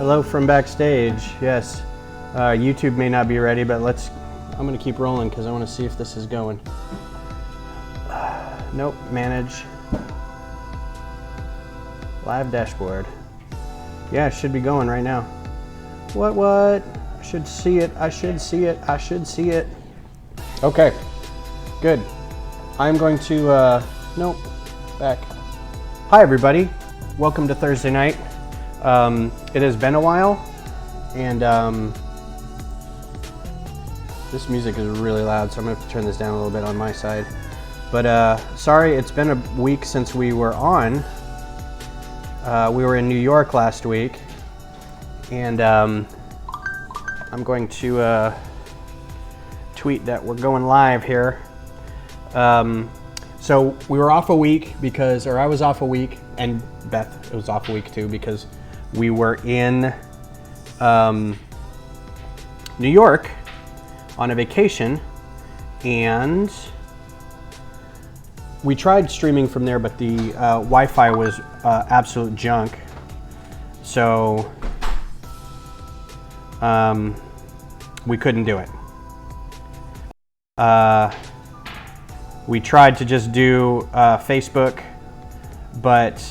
Hello from backstage. Yes, YouTube may not be ready, but I'm gonna keep rolling because I want to see if this is going. Nope, manage. Live dashboard. Yeah, it should be going right now. What? I should see it. I should see it. Okay, good. I'm going to, nope, back. Hi everybody, welcome to Thursday night. It has been a while, and this music is really loud, so I'm gonna have to turn this down a little bit on my side. But sorry, it's been a week since we were on. We were in New York last week, and I'm going to tweet that we're going live here. So we were off a week or I was off a week, and Beth was off a week too, because we were in New York on a vacation, and we tried streaming from there, but the Wi-Fi was absolute junk. So we couldn't do it. We tried to just do Facebook, but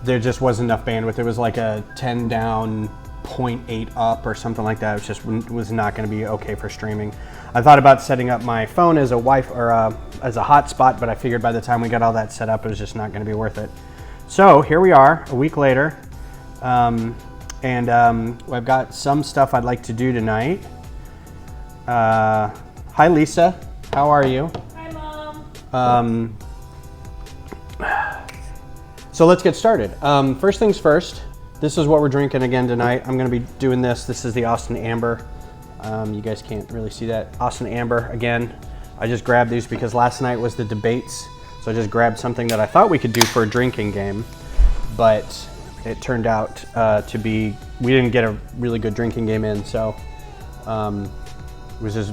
there just wasn't enough bandwidth. It was like a 10 down, 0.8 up or something like that. It just was not going to be okay for streaming. I thought about setting up my phone as a Wi-Fi or as a hotspot, but I figured by the time we got all that set up, it was just not going to be worth it. So here we are, a week later, and I've got some stuff I'd like to do tonight. Hi Lisa, how are you? Hi Mom. So let's get started. First things first, this is what we're drinking again tonight. I'm gonna be doing this. This is the Austin Amber. You guys can't really see that. Austin Amber, again. I just grabbed these because last night was the debates. So I just grabbed something that I thought we could do for a drinking game, but it turned out to be, we didn't get a really good drinking game in, so it was just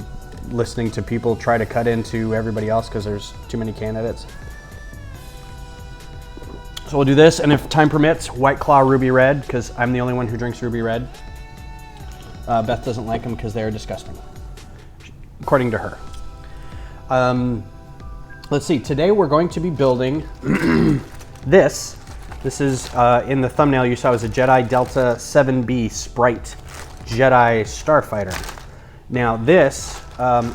listening to people try to cut into everybody else because there's too many candidates. So we'll do this, and if time permits, White Claw Ruby Red, because I'm the only one who drinks Ruby Red. Beth doesn't like them because they are disgusting, according to her. Let's see, today we're going to be building this. This is, in the thumbnail you saw, was a Jedi Delta 7B Sprite Jedi Starfighter. Now this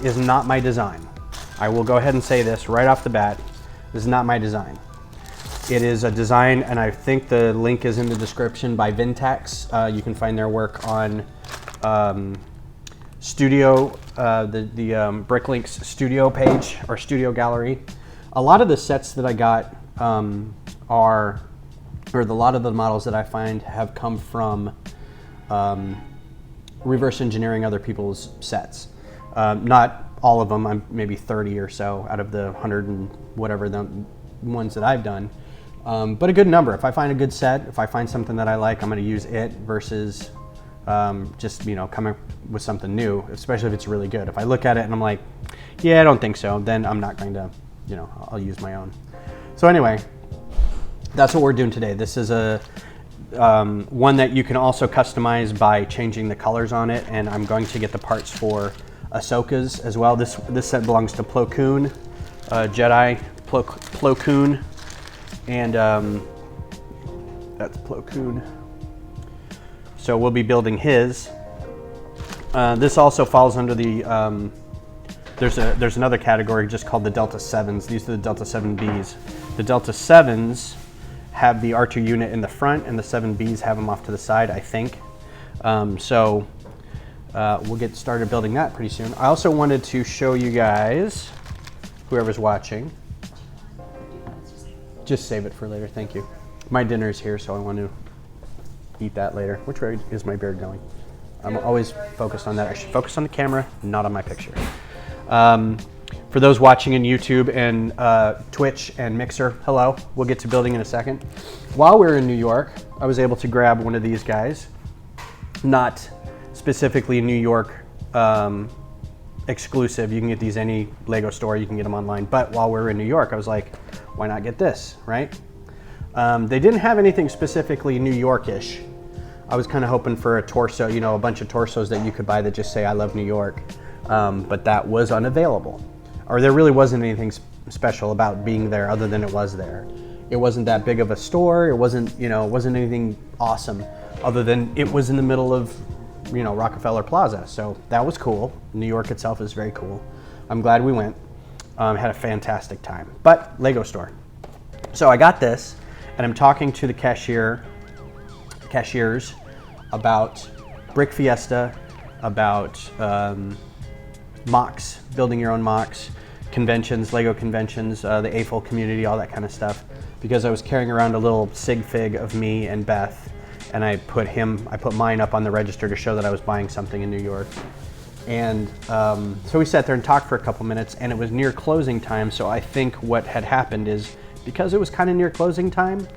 is not my design. I will go ahead and say this right off the bat. This is not my design. It is a design, and I think the link is in the description, by Vintax. You can find their work on Studio, the Bricklink's Studio page or Studio Gallery. A lot of the sets that I got a lot of the models that I find have come from reverse engineering other people's sets. Not all of them, I'm maybe 30 or so out of the 100 and whatever the ones that I've done. But a good number. If I find a good set, if I find something that I like, I'm going to use it versus just, coming with something new, especially if it's really good. If I look at it and I'm like, yeah, I don't think so, then I'm not going to, I'll use my own. So anyway, that's what we're doing today. This is a one that you can also customize by changing the colors on it, and I'm going to get the parts for Ahsoka's as well. This set belongs to Koon, Jedi Koon, and that's Koon. So we'll be building his. This also falls under the, there's another category just called the Delta 7s. These are the Delta 7Bs. The Delta 7s have the R2 unit in the front, and the 7Bs have them off to the side, I think. So we'll get started building that pretty soon. I also wanted to show you guys, whoever's watching, just save it for later, thank you. My dinner's here, so I want to eat that later. Which way is my beard going? I'm always focused on that. I should focus on the camera, not on my picture. For those watching in YouTube and Twitch and Mixer, hello. We'll get to building in a second. While we were in New York, I was able to grab one of these guys. Not specifically New York exclusive. You can get these any Lego store. You can get them online. But while we were in New York, I was like, why not get this, right? They didn't have anything specifically New York-ish. I was kind of hoping for a torso, you know, a bunch of torsos that you could buy that just say I love New York, but that was unavailable. Or there really wasn't anything special about being there other than it was there. It wasn't that big of a store. It wasn't, you know, it wasn't anything awesome other than it was in the middle of, you know, Rockefeller Plaza. So that was cool. New York itself is very cool. I'm glad we went. Had a fantastic time. But Lego store. So I got this, and I'm talking to the cashiers about BrickFiesta, about mocks, building your own mocks, conventions, Lego conventions, the AFOL community, all that kind of stuff. Because I was carrying around a little sig fig of me and Beth, and I put mine up on the register to show that I was buying something in New York. And so we sat there and talked for a couple minutes, and it was near closing time. So I think what had happened is, because it was kind of near closing time,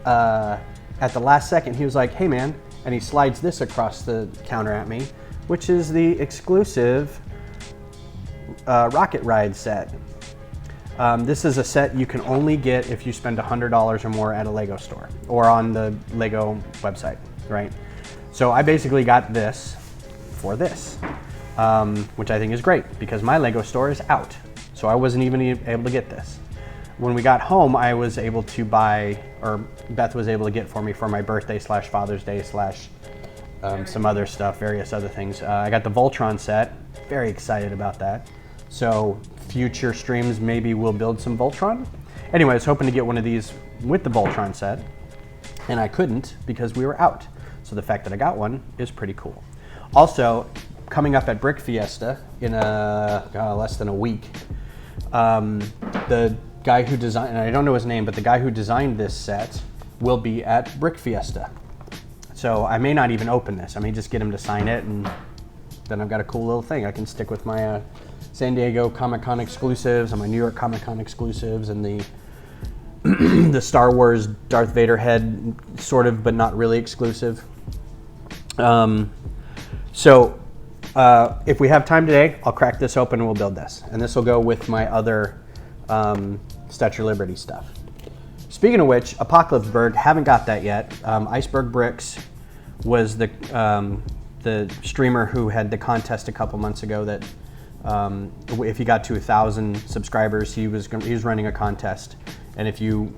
at the last second he was like, "Hey man," and he slides this across the counter at me, which is the exclusive Rocket Ride set. This is a set you can only get if you spend $100 or more at a Lego store or on the Lego website, right? So I basically got this for this, which I think is great because my Lego store is out. So I wasn't even able to get this. When we got home, I was able to buy, or Beth was able to get for me for my birthday / Father's Day / some other stuff, various other things. I got the Voltron set, very excited about that. So future streams, maybe we'll build some Voltron. Anyway, I was hoping to get one of these with the Voltron set, and I couldn't because we were out. So the fact that I got one is pretty cool. Also, coming up at BrickFiesta in less than a week, the guy who designed, and I don't know his name, but the guy who designed this set will be at BrickFiesta. So I may not even open this. I may just get him to sign it, and then I've got a cool little thing I can stick with my San Diego Comic-Con exclusives and my New York Comic-Con exclusives and the the Star Wars Darth Vader head, sort of, but not really exclusive. So if we have time today, I'll crack this open and we'll build this. And this will go with my other Statue of Liberty stuff. Speaking of which, Apocalypseburg, haven't got that yet. Iceberg Bricks was the streamer who had the contest a couple months ago that if he got to 1,000 subscribers, he was running a contest. And if you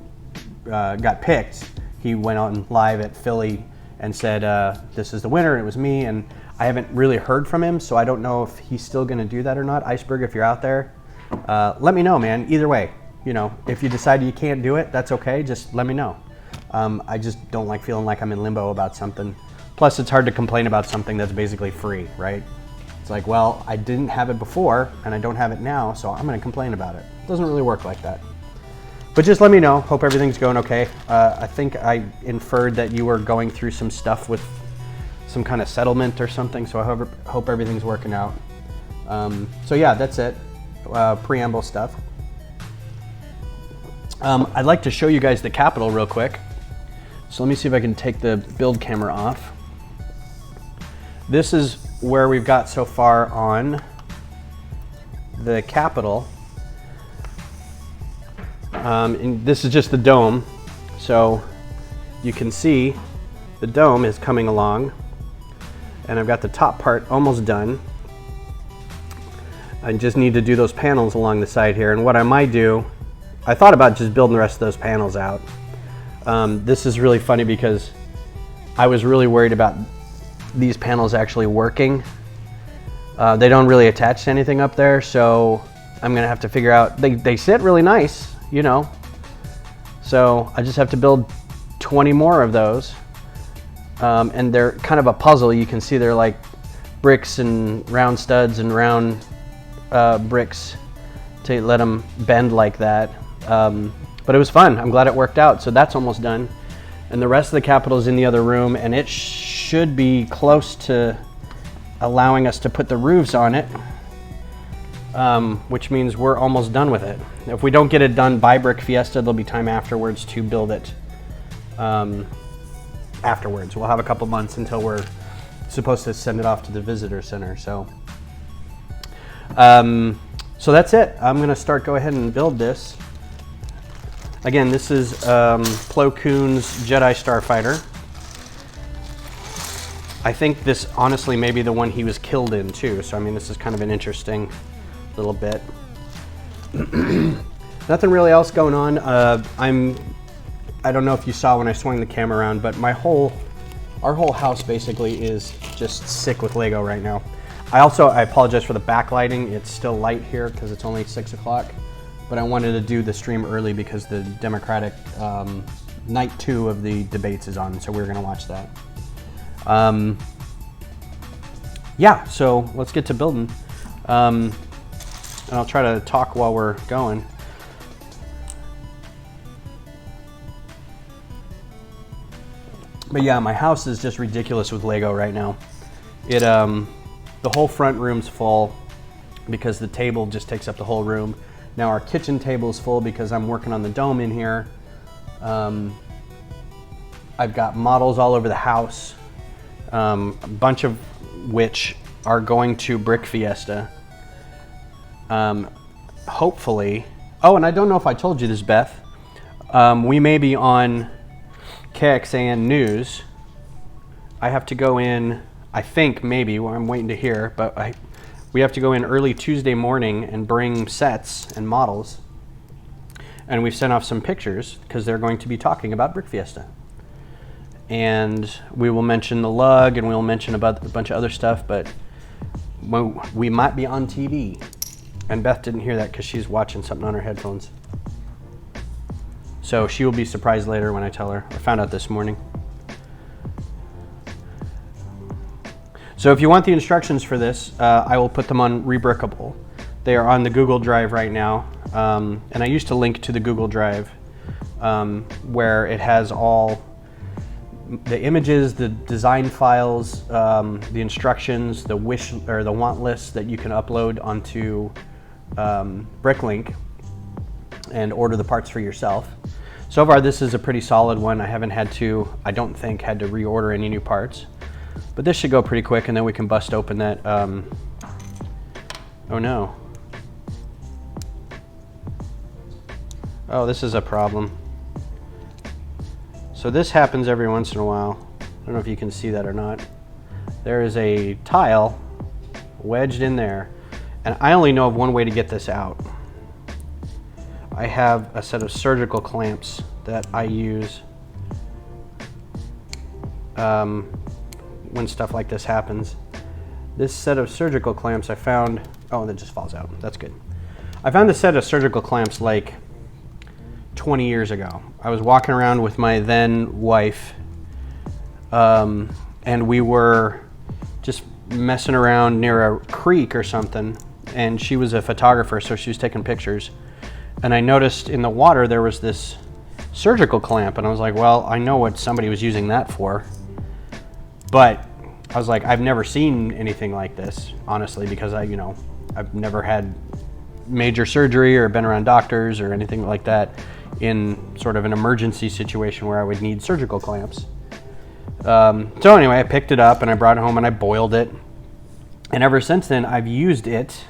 got picked, he went on live at Philly and said, this is the winner, and it was me. And I haven't really heard from him, so I don't know if he's still gonna do that or not. Iceberg, if you're out there, let me know, man. Either way, you know, if you decide you can't do it, that's okay, just let me know. I just don't like feeling like I'm in limbo about something. Plus, it's hard to complain about something that's basically free, right? It's like, well, I didn't have it before, and I don't have it now, so I'm gonna complain about it. It doesn't really work like that. But just let me know. Hope everything's going okay. I think I inferred that you were going through some stuff with some kind of settlement or something, so I hope everything's working out. So yeah, that's it. Preamble stuff. I'd like to show you guys the Capitol real quick. So let me see if I can take the build camera off. This is where we've got so far on the Capitol. And this is just the dome. So you can see the dome is coming along, and I've got the top part almost done. I just need to do those panels along the side here. And what I might do, I thought about just building the rest of those panels out. This is really funny because I was really worried about these panels actually working. They don't really attach to anything up there, so I'm gonna have to figure out, they sit really nice, you know. So I just have to build 20 more of those. And they're kind of a puzzle. You can see they're like bricks and round studs and round bricks to let them bend like that. But it was fun. I'm glad it worked out. So that's almost done. And the rest of the Capitol is in the other room, and it should be close to allowing us to put the roofs on it, which means we're almost done with it. If we don't get it done by BrickFiesta, there'll be time afterwards to build it. Afterwards, we'll have a couple months until we're supposed to send it off to the visitor center. So that's it. I'm gonna go ahead and build this. Again, this is Koon's Jedi Starfighter. I think this honestly may be the one he was killed in too, so I mean this is kind of an interesting little bit. Nothing really else going on. I don't know if you saw when I swung the camera around, but our whole house basically is just sick with Lego right now. I apologize for the backlighting. It's still light here because it's only 6 o'clock. But I wanted to do the stream early because the Democratic night 2 of the debates is on, so we're going to watch that. Yeah, so let's get to building. And I'll try to talk while we're going. But yeah, my house is just ridiculous with Lego right now. The whole front room's full because the table just takes up the whole room. Now our kitchen table is full because I'm working on the dome in here. I've got models all over the house, a bunch of which are going to BrickFiesta. Hopefully. Oh, and I don't know if I told you this, Beth. We may be on KXAN News. I have to go in, I think maybe, well, I'm waiting to hear, but we have to go in early Tuesday morning and bring sets and models. And we've sent off some pictures because they're going to be talking about BrickFiesta. And we will mention the lug and we'll mention about a bunch of other stuff, but we might be on TV. And Beth didn't hear that because she's watching something on her headphones. So she will be surprised later when I tell her. I found out this morning. So if you want the instructions for this, I will put them on Rebrickable. They are on the Google Drive right now. And I used to link to the Google Drive where it has all the images, the design files, the instructions, the wish or the want list that you can upload onto BrickLink and order the parts for yourself. So far, this is a pretty solid one. I haven't had to, I don't think, had to reorder any new parts. But this should go pretty quick, and then we can bust open that. Oh no. Oh, this is a problem. So this happens every once in a while. I don't know if you can see that or not. There is a tile wedged in there, and I only know of one way to get this out. I have a set of surgical clamps that I use when stuff like this happens. This set of surgical clamps I found, oh, that just falls out. That's good. I found this set of surgical clamps like 20 years ago. I was walking around with my then wife, and we were just messing around near a creek or something, and she was a photographer, so she was taking pictures. And I noticed in the water there was this surgical clamp, and I was like, well, I know what somebody was using that for. But I was like, I've never seen anything like this, honestly, because I've never had major surgery or been around doctors or anything like that in sort of an emergency situation where I would need surgical clamps. So anyway, I picked it up and I brought it home and I boiled it. And ever since then, I've used it.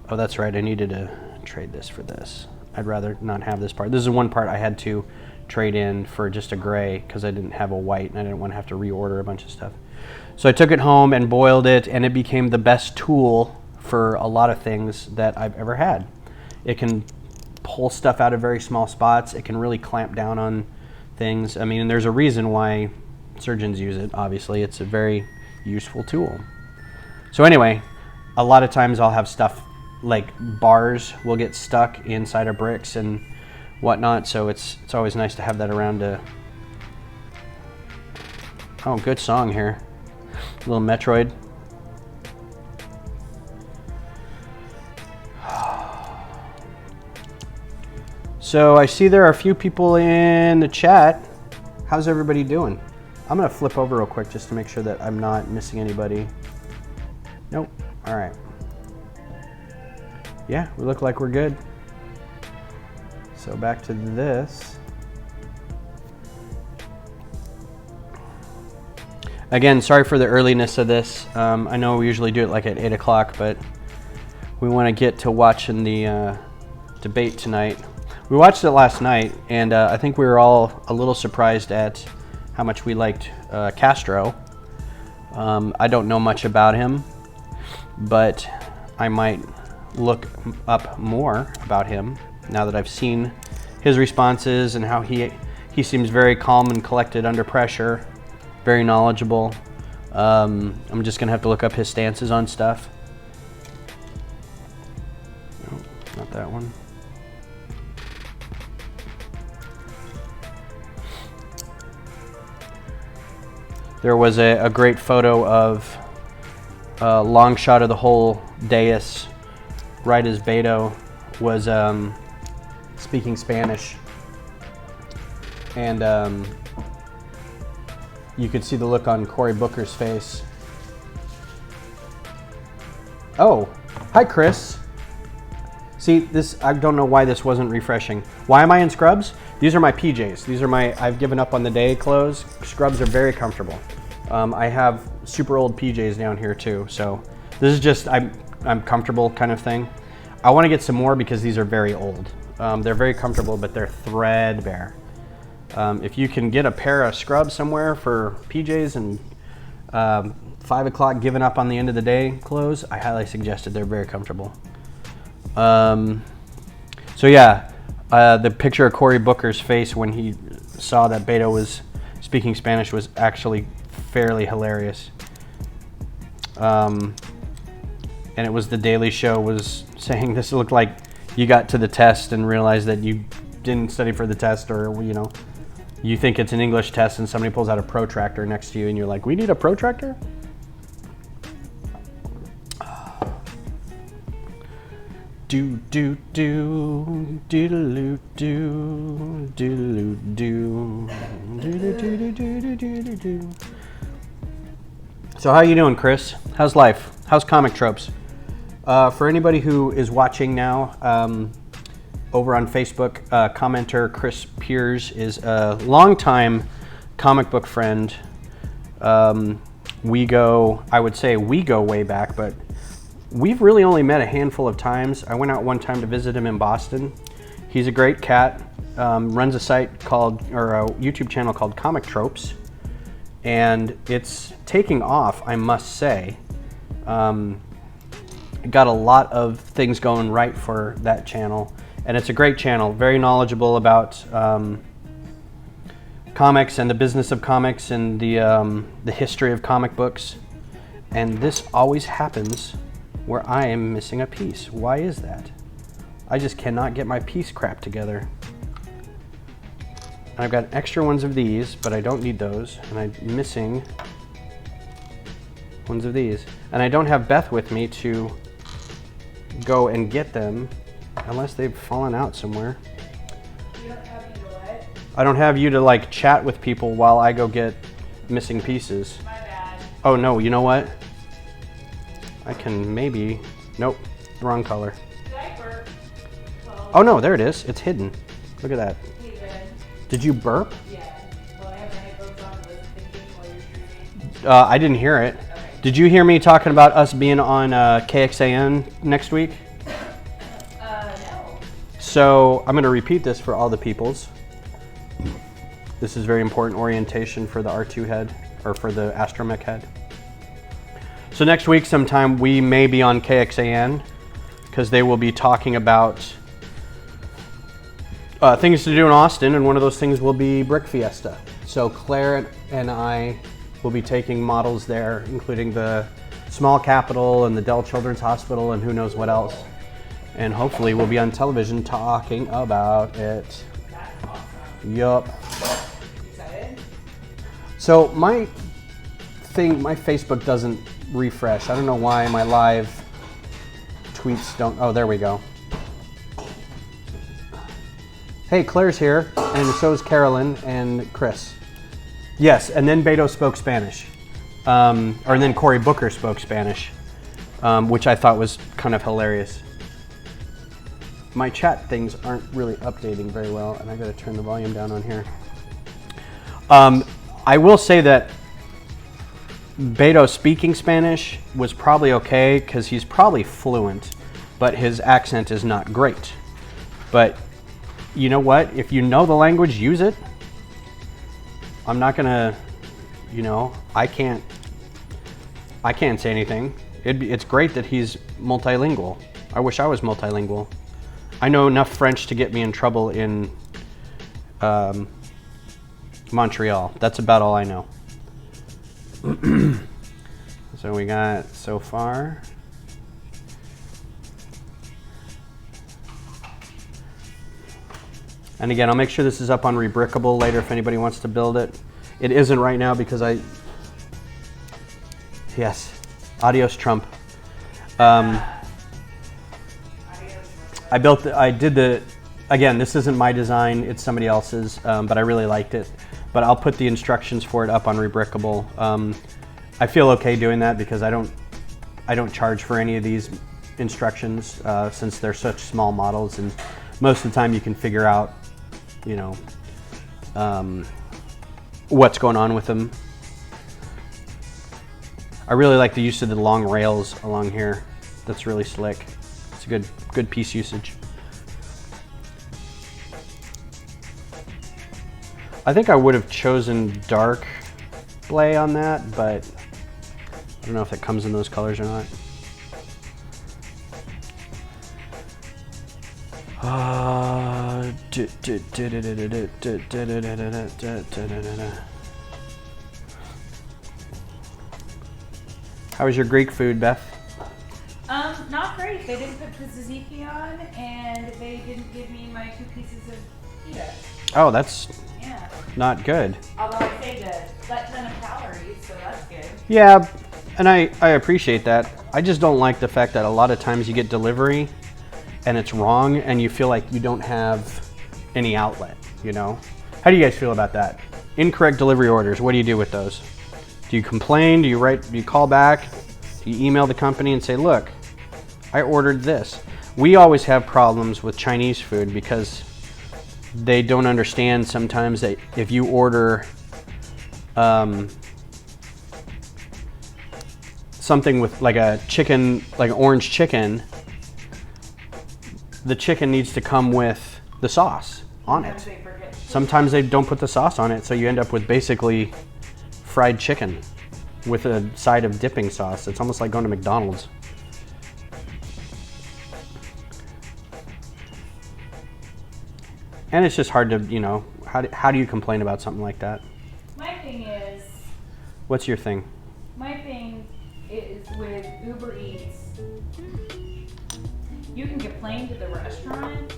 Oh, that's right. I needed to trade this for this. I'd rather not have this part. This is one part I had to trade in for just a gray because I didn't have a white and I didn't want to have to reorder a bunch of stuff. So I took it home and boiled it, and it became the best tool for a lot of things that I've ever had. It can pull stuff out of very small spots. It can really clamp down on things. I mean, there's a reason why surgeons use it, obviously. It's a very useful tool. So anyway, a lot of times I'll have stuff like bars will get stuck inside of bricks and whatnot, so it's always nice to have that around to... Oh, good song here. A little Metroid. So I see there are a few people in the chat. How's everybody doing? I'm gonna flip over real quick just to make sure that I'm not missing anybody. Nope. All right. Yeah, we look like we're good. So back to this. Again, sorry for the earliness of this. I know we usually do it like at 8 o'clock, but we want to get to watching the debate tonight. We watched it last night, and I think we were all a little surprised at how much we liked Castro. I don't know much about him, but I might look up more about him now that I've seen his responses and how he seems very calm and collected under pressure, very knowledgeable. I'm just gonna have to look up his stances on stuff. No, not that one. There was a great photo of a long shot of the whole dais right as Beto was speaking Spanish. And you could see the look on Cory Booker's face. Oh, hi Chris. See, this, I don't know why this wasn't refreshing. Why am I in scrubs? These are my PJs. These are my, I've given up on the day clothes. Scrubs are very comfortable. I have super old PJs down here too. So this is just, I'm comfortable kind of thing. I want to get some more because these are very old. They're very comfortable, but they're threadbare. If you can get a pair of scrubs somewhere for PJs and 5 o'clock giving up on the end of the day clothes, I highly suggest it. They're very comfortable. So yeah, the picture of Cory Booker's face when he saw that Beto was speaking Spanish was actually fairly hilarious. And it was The Daily Show was saying this looked like you got to the test and realized that you didn't study for the test, or you know, you think it's an English test and somebody pulls out a protractor next to you and you're like, we need a protractor? Do do do doodaloo do doodaloo do doodaloo do doodaloo do. So how you doing, Chris? How's life? How's comic tropes? For anybody who is watching now, over on Facebook, commenter Chris Piers is a longtime comic book friend. We go way back, but we've really only met a handful of times. I went out one time to visit him in Boston. He's a great cat, runs a site called, or a YouTube channel called Comic Tropes, and it's taking off, I must say. Got a lot of things going right for that channel, and it's a great channel, very knowledgeable about comics and the business of comics and the history of comic books. And this always happens where I am missing a piece. Why is that? I just cannot get my piece crap together. And I've got extra ones of these, but I don't need those, and I'm missing ones of these. And I don't have Beth with me to go and get them unless they've fallen out somewhere. You don't have me to what? I don't have you to like chat with people while I go get missing pieces. My bad. Oh no, you know what? I can maybe, nope, wrong color. Did I burp? Well, Oh no, there it is. It's hidden. Look at that. hey, Ben. Did you burp? Yeah. Well, I have my headphones on with thinking while you're streaming. I didn't hear it. Okay. Did you hear me talking about us being on KXAN next week? No. So I'm going to repeat this for all the peoples. This is very important orientation for the R2 head, or for the Astromech head. So next week sometime we may be on KXAN because they will be talking about things to do in Austin, and one of those things will be BrickFiesta. So Claire and I will be taking models there, including the Small Capital and the Dell Children's Hospital and who knows what else. And hopefully we'll be on television talking about it. That's awesome. Yup. Excited? So my Facebook doesn't refresh. I don't know why my live tweets don't. Oh, there we go. Hey, Claire's here, and so is Carolyn and Chris. Yes, and then Beto spoke Spanish. And then Cory Booker spoke Spanish, which I thought was kind of hilarious. My chat things aren't really updating very well, and I gotta turn the volume down on here. I will say that Beto speaking Spanish was probably okay because he's probably fluent, but his accent is not great. But you know what? If you know the language, use it. I'm not gonna, you know, I can't say anything. It's great that he's multilingual. I wish I was multilingual. I know enough French to get me in trouble in Montreal. That's about all I know. So we got so far. And again, I'll make sure this is up on Rebrickable later if anybody wants to build it. It isn't right now because yes, adios Trump. Again, this isn't my design, it's somebody else's, but I really liked it. But I'll put the instructions for it up on Rebrickable. I feel okay doing that because I don't charge for any of these instructions since they're such small models, and most of the time you can figure out, you know, what's going on with them. I really like the use of the long rails along here. That's really slick. It's a good piece usage. I think I would have chosen dark blay on that, but I don't know if it comes in those colors or not. How was your Greek food, Beth? Not great. They didn't put the tzatziki on, and they didn't give me my 2 pieces of pita. Oh, that's Yeah. not good. Although I saved a ton of calories, so that's good. Yeah, and I appreciate that. I just don't like the fact that a lot of times you get delivery and it's wrong and you feel like you don't have any outlet, you know? How do you guys feel about that? Incorrect delivery orders, what do you do with those? Do you complain? Do you call back? Do you email the company and say, look, I ordered this? We always have problems with Chinese food because they don't understand sometimes that if you order something with like a chicken, like orange chicken, the chicken needs to come with the sauce on it. Sometimes they don't put the sauce on it, so you end up with basically fried chicken with a side of dipping sauce. It's almost like going to McDonald's. And it's just hard to, you know, how do you complain about something like that? My thing is... What's your thing? My thing is with Uber Eats, you can complain to the restaurant,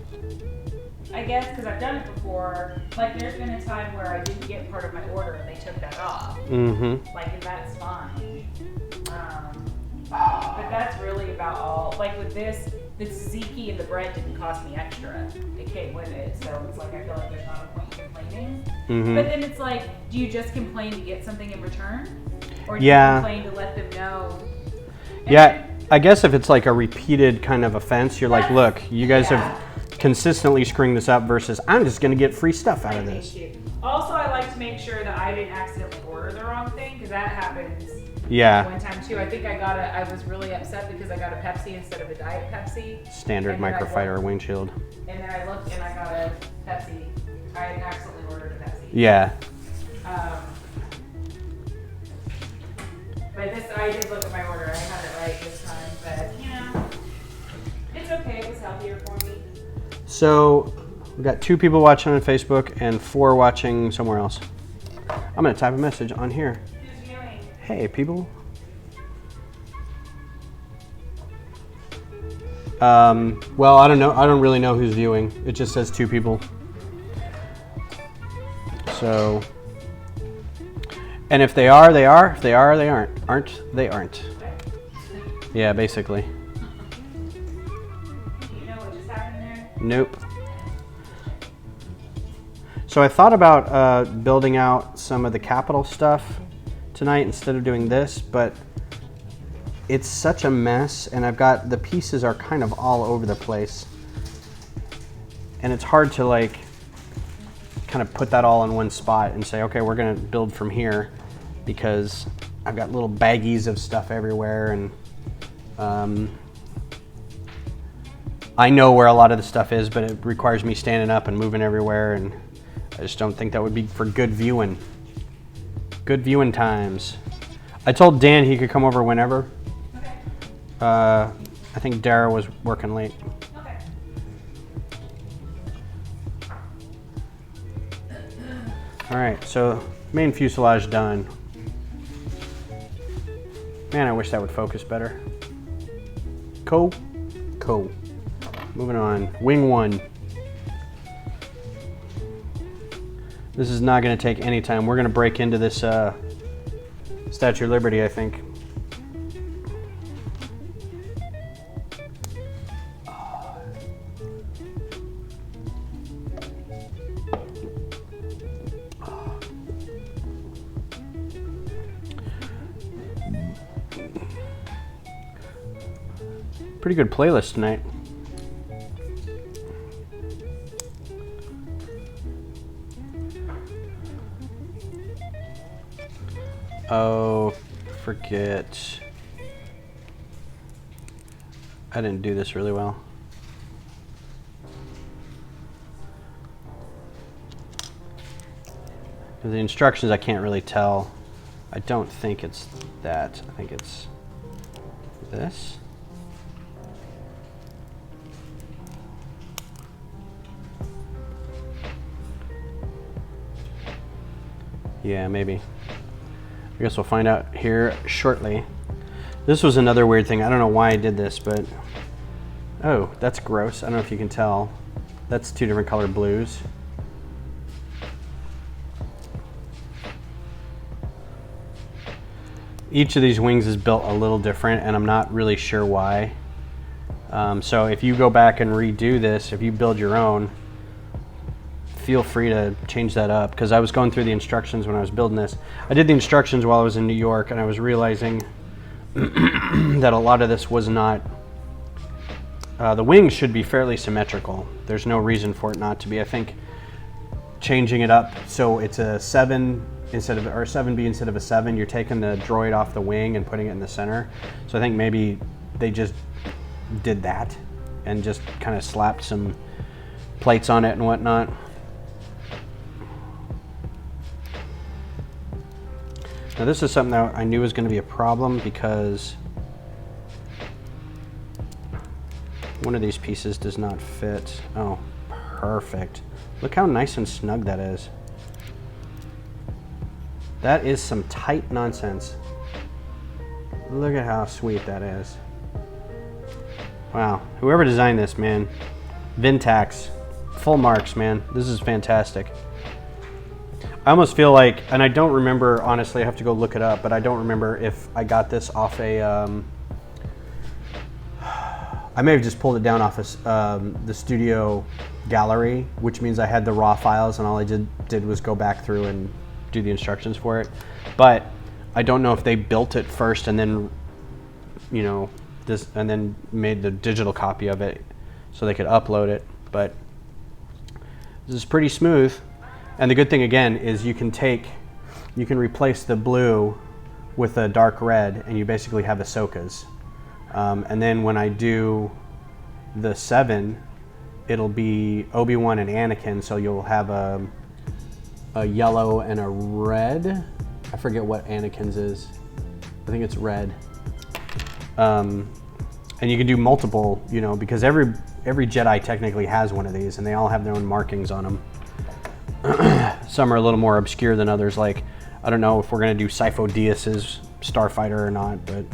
I guess, because I've done it before. Like, there's been a time where I didn't get part of my order and they took that off. Mm-hmm. Like, and that's fine. But that's really about all. Like, with this, the tzatziki and the bread didn't cost me extra. It came with it, so it's like I feel like there's not a point in complaining. Mm-hmm. But then it's like, do you just complain to get something in return? Or do you complain to let them know? Yeah, I guess if it's like a repeated kind of offense, you're like, look, you guys have consistently screwing this up versus I'm just going to get free stuff out of this. Also, I like to make sure that I didn't accidentally order the wrong thing, because that happens one time too. I think I was really upset because I got a Pepsi instead of a Diet Pepsi. Standard Microfighter windshield. And then I looked and I got a Pepsi. I had accidentally ordered a Pepsi. Yeah. But this, I did look at my order. I had it right this time, but you know, it's okay. It was healthier for me. So we got 2 people watching on Facebook and 4 watching somewhere else. I'm gonna type a message on here. Who's viewing? Hey, people. Well, I don't know. I don't really know who's viewing. It just says 2 people. So, and if they are, they are. If they are, they aren't. Aren't, they aren't. Yeah, basically. Do you know what just happened there? Nope. So I thought about building out some of the capital stuff tonight instead of doing this, but it's such a mess, and I've got the pieces are kind of all over the place, and it's hard to like kind of put that all in one spot and say, okay, we're gonna build from here, because I've got little baggies of stuff everywhere, and I'm I know where a lot of the stuff is, but it requires me standing up and moving everywhere, and I just don't think that would be for good viewing. Good viewing times. I told Dan he could come over whenever. Okay. I think Dara was working late. Okay. All right, so main fuselage done. Man, I wish that would focus better. Cool. Moving on. Wing 1. This is not going to take any time. We're going to break into this Statue of Liberty, I think. Pretty good playlist tonight. Oh, forget. I didn't do this really well. The instructions I can't really tell. I don't think it's that. I think it's this. Yeah, maybe. I guess we'll find out here shortly. This was another weird thing. I don't know why I did this, but oh, that's gross. I don't know if you can tell. That's 2 different color blues. Each of these wings is built a little different, and I'm not really sure why. So if you go back and redo this, if you build your own, feel free to change that up, because I was going through the instructions when I was building this. I did the instructions while I was in New York, and I was realizing that a lot of this was not, the wings should be fairly symmetrical. There's no reason for it not to be. I think changing it up so it's a 7 instead of, or 7B instead of a 7, you're taking the droid off the wing and putting it in the center. So I think maybe they just did that and just kind of slapped some plates on it and whatnot. Now this is something that I knew was going to be a problem, because one of these pieces does not fit. Oh, perfect. Look how nice and snug that is. That is some tight nonsense. Look at how sweet that is. Wow, whoever designed this, man, Vintax, full marks, man. This is fantastic. I almost feel like, and I don't remember, honestly, I have to go look it up, but I don't remember if I got this off a, I may have just pulled it down off the studio gallery, which means I had the raw files and all I did was go back through and do the instructions for it. But I don't know if they built it first and then, you know, this, and then made the digital copy of it so they could upload it. But this is pretty smooth. And the good thing again is you can replace the blue with a dark red, and you basically have Ahsoka's. And then when I do the 7, it'll be Obi-Wan and Anakin, so you'll have a yellow and a red. I forget what Anakin's is. I think it's red. And you can do multiple, you know, because every Jedi technically has one of these, and they all have their own markings on them. Some are a little more obscure than others, like, I don't know if we're going to do Sifo Dyas's Starfighter or not, but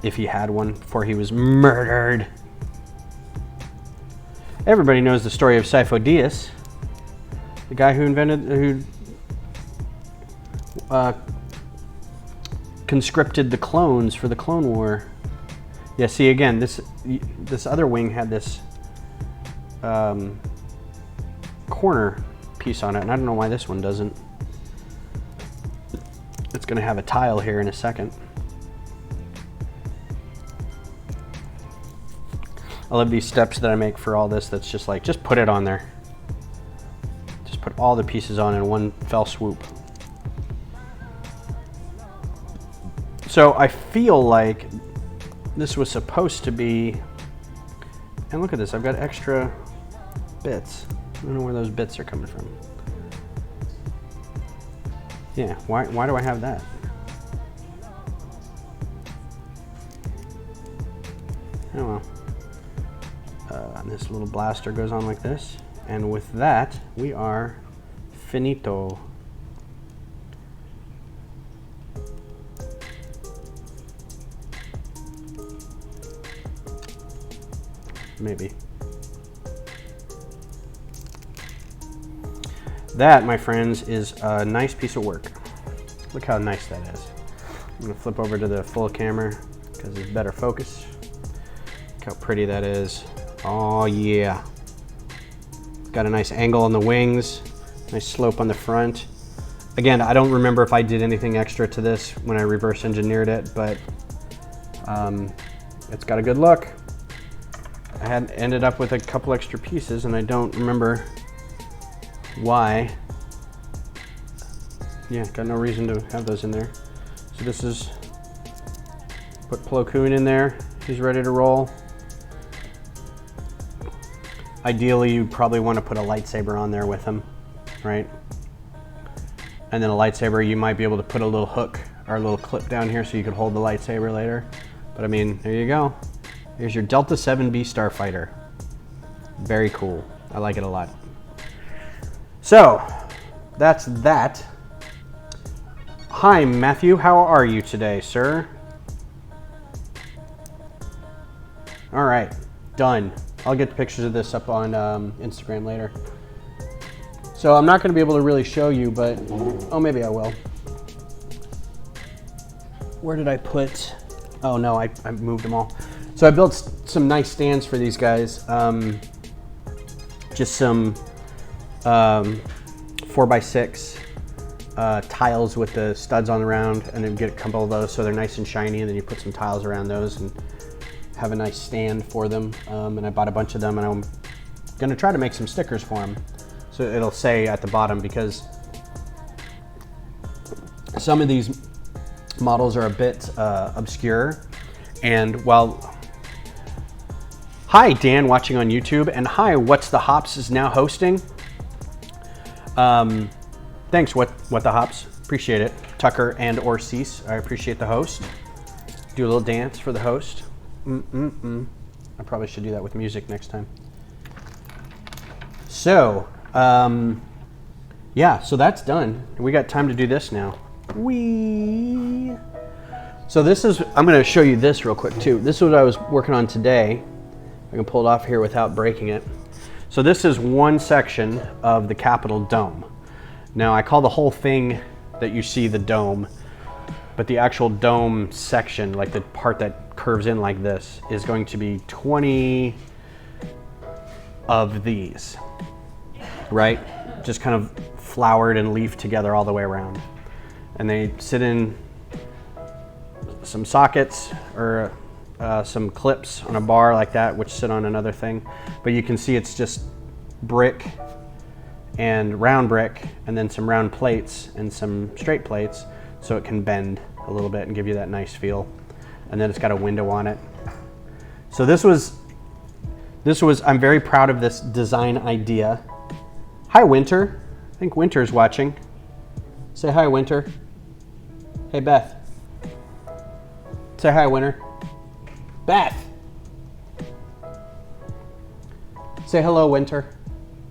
if he had one before he was murdered. Everybody knows the story of Sifo Dyas, the guy who conscripted the clones for the Clone War. Yeah, see, again, this other wing had this corner piece on it, and I don't know why this one doesn't. It's going to have a tile here in a second. I love these steps that I make for all this. That's just like, just put it on there. Just put all the pieces on in one fell swoop. So I feel like this was supposed to be And look at this, I've got extra bits. I don't know where those bits are coming from. Yeah, why do I have that? Oh well. This little blaster goes on like this. And with that, we are finito. Maybe. That, my friends, is a nice piece of work. Look how nice that is. I'm gonna flip over to the full camera because it's better focus. Look how pretty that is. Oh yeah. It's got a nice angle on the wings, nice slope on the front. Again, I don't remember if I did anything extra to this when I reverse engineered it, but it's got a good look. I had ended up with a couple extra pieces and I don't remember why. Yeah, got no reason to have those in there. So this is, put Plo Koon in there. He's ready to roll. Ideally, you probably want to put a lightsaber on there with him, right? And then a lightsaber, you might be able to put a little hook or a little clip down here so you could hold the lightsaber later. But I mean, there you go. Here's your Delta 7B Starfighter. Very cool. I like it a lot. So, that's that. Hi, Matthew. How are you today, sir? All right, done. I'll get the pictures of this up on Instagram later. So I'm not going to be able to really show you, but oh, maybe I will. Where did I put? Oh no, I moved them all. So I built some nice stands for these guys. Just some 4x6 tiles with the studs on the round, and then get a couple of those so they're nice and shiny, and then you put some tiles around those and have a nice stand for them. And I bought a bunch of them, and I'm gonna try to make some stickers for them. So it'll say at the bottom, because some of these models are a bit obscure. And while, hi Dan watching on YouTube, and hi What's the Hops is now hosting. Thanks What the Hops, appreciate it. Tucker and or Cease, I appreciate the host. Do a little dance for the host. I probably should do that with music next time. So, yeah, so that's done. We got time to do this now. So this is, I'm gonna show you this real quick too. This is what I was working on today. I can pull it off here without breaking it. So this is one section of the Capitol dome. Now I call the whole thing that you see the dome, but the actual dome section, like the part that curves in like this, is going to be 20 of these, right? Just kind of flowered and leafed together all the way around. And they sit in some sockets or some clips on a bar like that, which sit on another thing. But you can see it's just brick and round brick, and then some round plates and some straight plates, so it can bend a little bit and give you that nice feel. And then it's got a window on it. So this was, I'm very proud of this design idea. Hi Winter, I think Winter's watching. Say hi Winter. Hey Beth. Say hi Winter. Beth. Say hello Winter.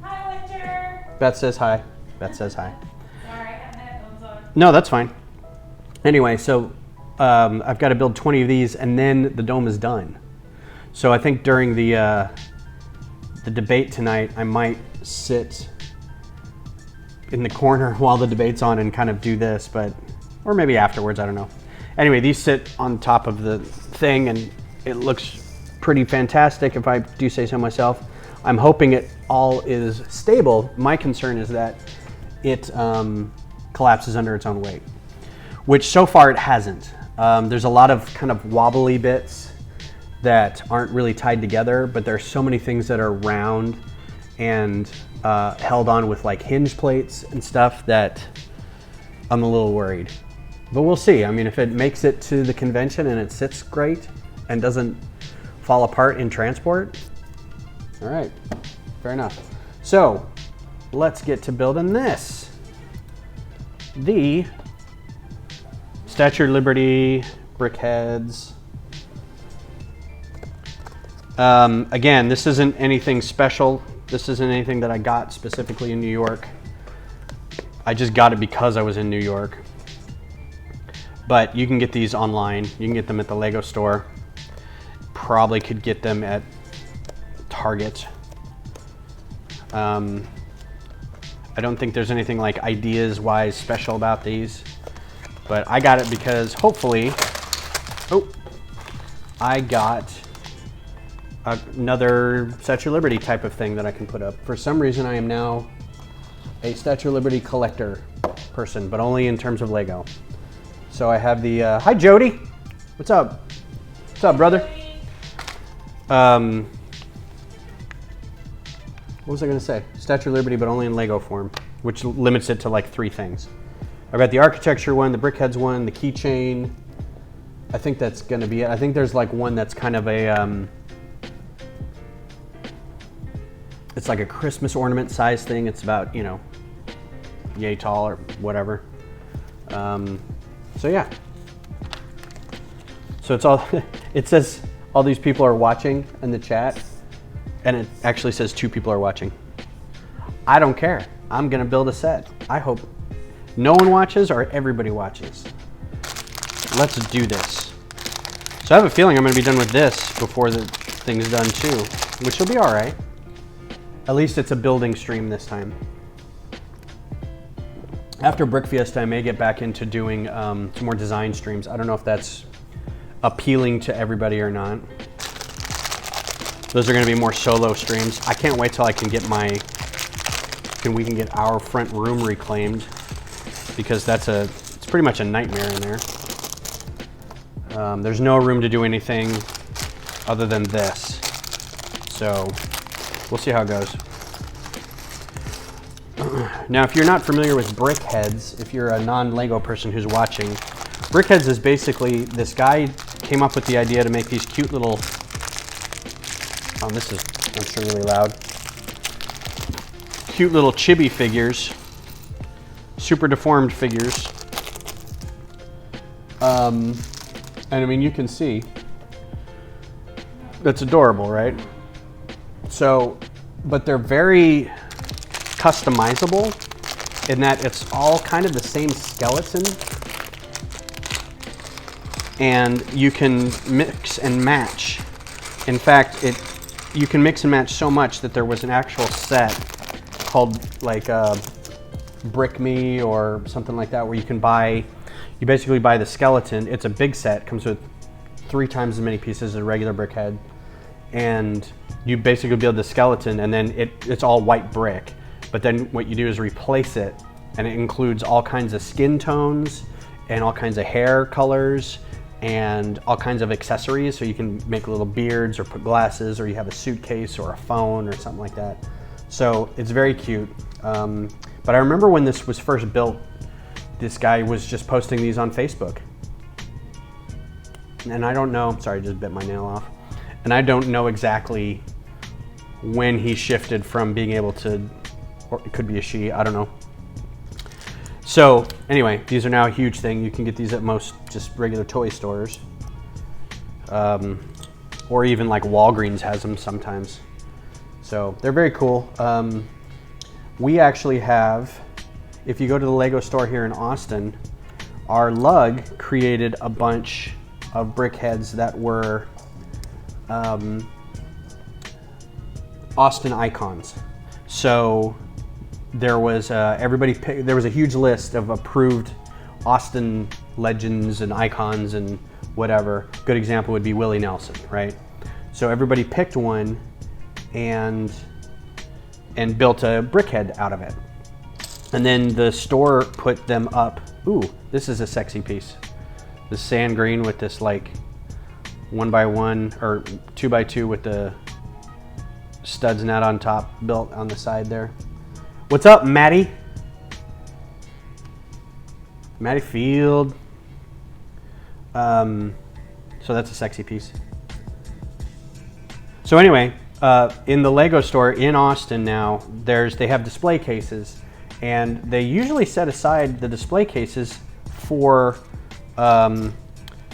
Hi, Winter. Beth says hi. Beth says hi. Sorry, I have my headphones on. No, that's fine. Anyway, so I've got to build 20 of these, and then the dome is done. So I think during the debate tonight, I might sit in the corner while the debate's on and kind of do this, but, or maybe afterwards, I don't know. Anyway, these sit on top of the thing, and it looks pretty fantastic if I do say so myself. I'm hoping it all is stable. My concern is that it collapses under its own weight, which so far it hasn't. There's a lot of kind of wobbly bits that aren't really tied together, but there's so many things that are round and held on with like hinge plates and stuff that I'm a little worried. But we'll see. I mean, if it makes it to the convention and it sits great and doesn't fall apart in transport, All right, fair enough. So let's get to building this. The Statue of Liberty BrickHeads. Again, this isn't anything special. This isn't anything that I got specifically in New York. I just got it because I was in New York. But you can get these online. You can get them at the Lego store. Probably could get them at Target. I don't think there's anything like ideas-wise special about these. But I got it because hopefully, I got another Statue of Liberty type of thing that I can put up. For some reason, I am now a Statue of Liberty collector person, but only in terms of Lego. So I have the, hi Jody, what's up? What's up, brother? What was I gonna say? Statue of Liberty, but only in Lego form, which limits it to like 3 things. I've got the architecture one, the BrickHeads one, the keychain. I think that's gonna be it. I think there's like one that's kind of a, it's like a Christmas ornament size thing. It's about, you know, yay tall or whatever. So yeah. So it's all, it says all these people are watching in the chat, and it actually says 2 people are watching. I don't care. I'm gonna build a set. I hope no one watches or everybody watches. Let's do this. So I have a feeling I'm gonna be done with this before the thing's done too, which will be all right. At least it's a building stream this time. After BrickFiesta, I may get back into doing some more design streams. I don't know if that's appealing to everybody or not. Those are gonna be more solo streams. I can't wait till I can get we can get our front room reclaimed, because it's pretty much a nightmare in there. There's no room to do anything other than this. So we'll see how it goes. Now, if you're not familiar with BrickHeads, if you're a non-Lego person who's watching, BrickHeads is basically, this guy came up with the idea to make these cute little, this is, I'm sure, really loud. Cute little chibi figures, super deformed figures. And I mean, you can see, that's adorable, right? So, but they're very customizable in that it's all kind of the same skeleton, and you can mix and match. In fact, you can mix and match so much that there was an actual set called like Brick Me or something like that, where you basically buy the skeleton. It's a big set, comes with 3 times as many pieces as a regular BrickHead, and you basically build the skeleton, and then it's all white brick. But then what you do is replace it, and it includes all kinds of skin tones and all kinds of hair colors and all kinds of accessories. So you can make little beards or put glasses, or you have a suitcase or a phone or something like that. So it's very cute. But I remember when this was first built, this guy was just posting these on Facebook. And I don't know, sorry, I just bit my nail off. And I don't know exactly when he shifted from being able to, or it could be a she, I don't know. So anyway, these are now a huge thing. You can get these at most just regular toy stores. Or even like Walgreens has them sometimes. So they're very cool. We actually have, if you go to the Lego store here in Austin, our lug created a bunch of BrickHeads that were Austin icons. So there was there was a huge list of approved Austin legends and icons and whatever. Good example would be Willie Nelson, right? So everybody picked one and built a BrickHead out of it. And then the store put them up. Ooh, this is a sexy piece. The sand green with this like 1x1 or 2x2 with the studs not on top, built on the side there. What's up, Maddie? Maddie Field. So that's a sexy piece. So anyway, in the Lego store in Austin now, they have display cases, and they usually set aside the display cases for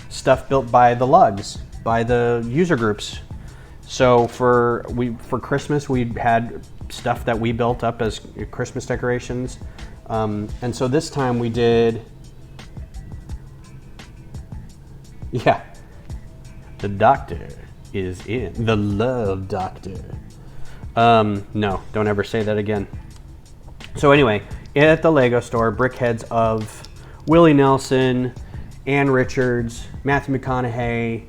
stuff built by the lugs, by the user groups. So for Christmas, we had stuff that we built up as Christmas decorations, and so this time we did, yeah, the doctor is in, the love doctor. No, don't ever say that again. So anyway, at the Lego store, brickheads of Willie Nelson, Ann Richards, Matthew McConaughey,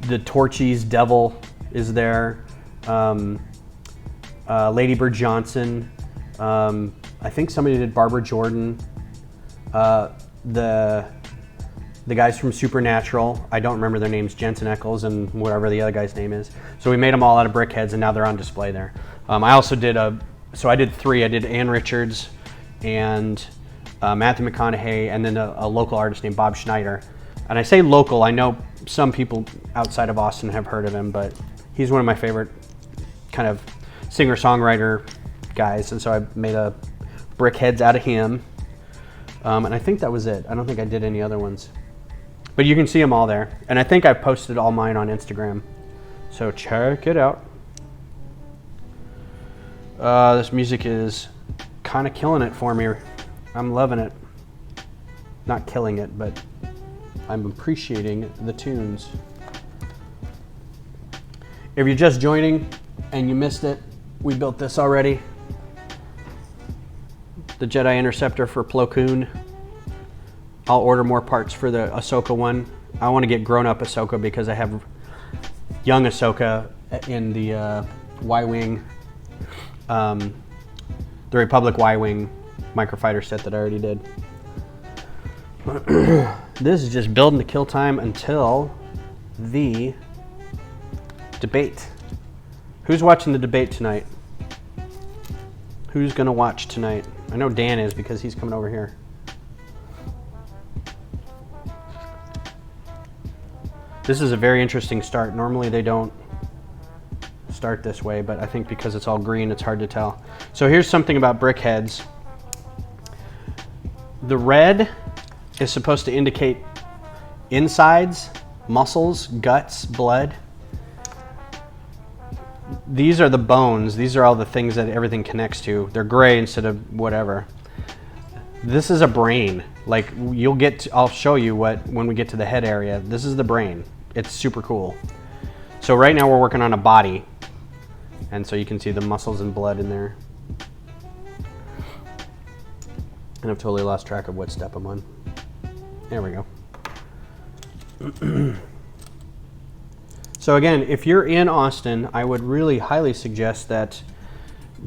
the Torchies devil is there, Lady Bird Johnson, I think somebody did Barbara Jordan, the guys from Supernatural, I don't remember their names, Jensen Ackles and whatever the other guy's name is. So we made them all out of brickheads, and now they're on display there. I also did I did three. I did Ann Richards and Matthew McConaughey, and then a local artist named Bob Schneider. And I say local, I know some people outside of Austin have heard of him, but he's one of my favorite kind of singer-songwriter guys, and so I made a brickheads out of him. And I think that was it. I don't think I did any other ones. But you can see them all there. And I think I've posted all mine on Instagram. So check it out. This music is kind of killing it for me. I'm loving it. Not killing it, but I'm appreciating the tunes. If you're just joining and you missed it, we built this already. The Jedi Interceptor for Plo Koon. I'll order more parts for the Ahsoka one. I want to get grown-up Ahsoka because I have young Ahsoka in the Y-Wing, the Republic Y-Wing Microfighter set that I already did. This is just building to kill time until the debate. Who's watching the debate tonight? Who's gonna watch tonight? I know Dan is because he's coming over here. This is a very interesting start. Normally they don't start this way, but I think because it's all green, it's hard to tell. So here's something about brickheads. The red is supposed to indicate insides, muscles, guts, blood. These are the bones. These are all the things that everything connects to. They're gray instead of whatever. This is a brain. Like I'll show you when we get to the head area. This is the brain. It's super cool. So right now we're working on a body. And so you can see the muscles and blood in there. And I've totally lost track of what step I'm on. There we go. So again, if you're in Austin, I would really highly suggest that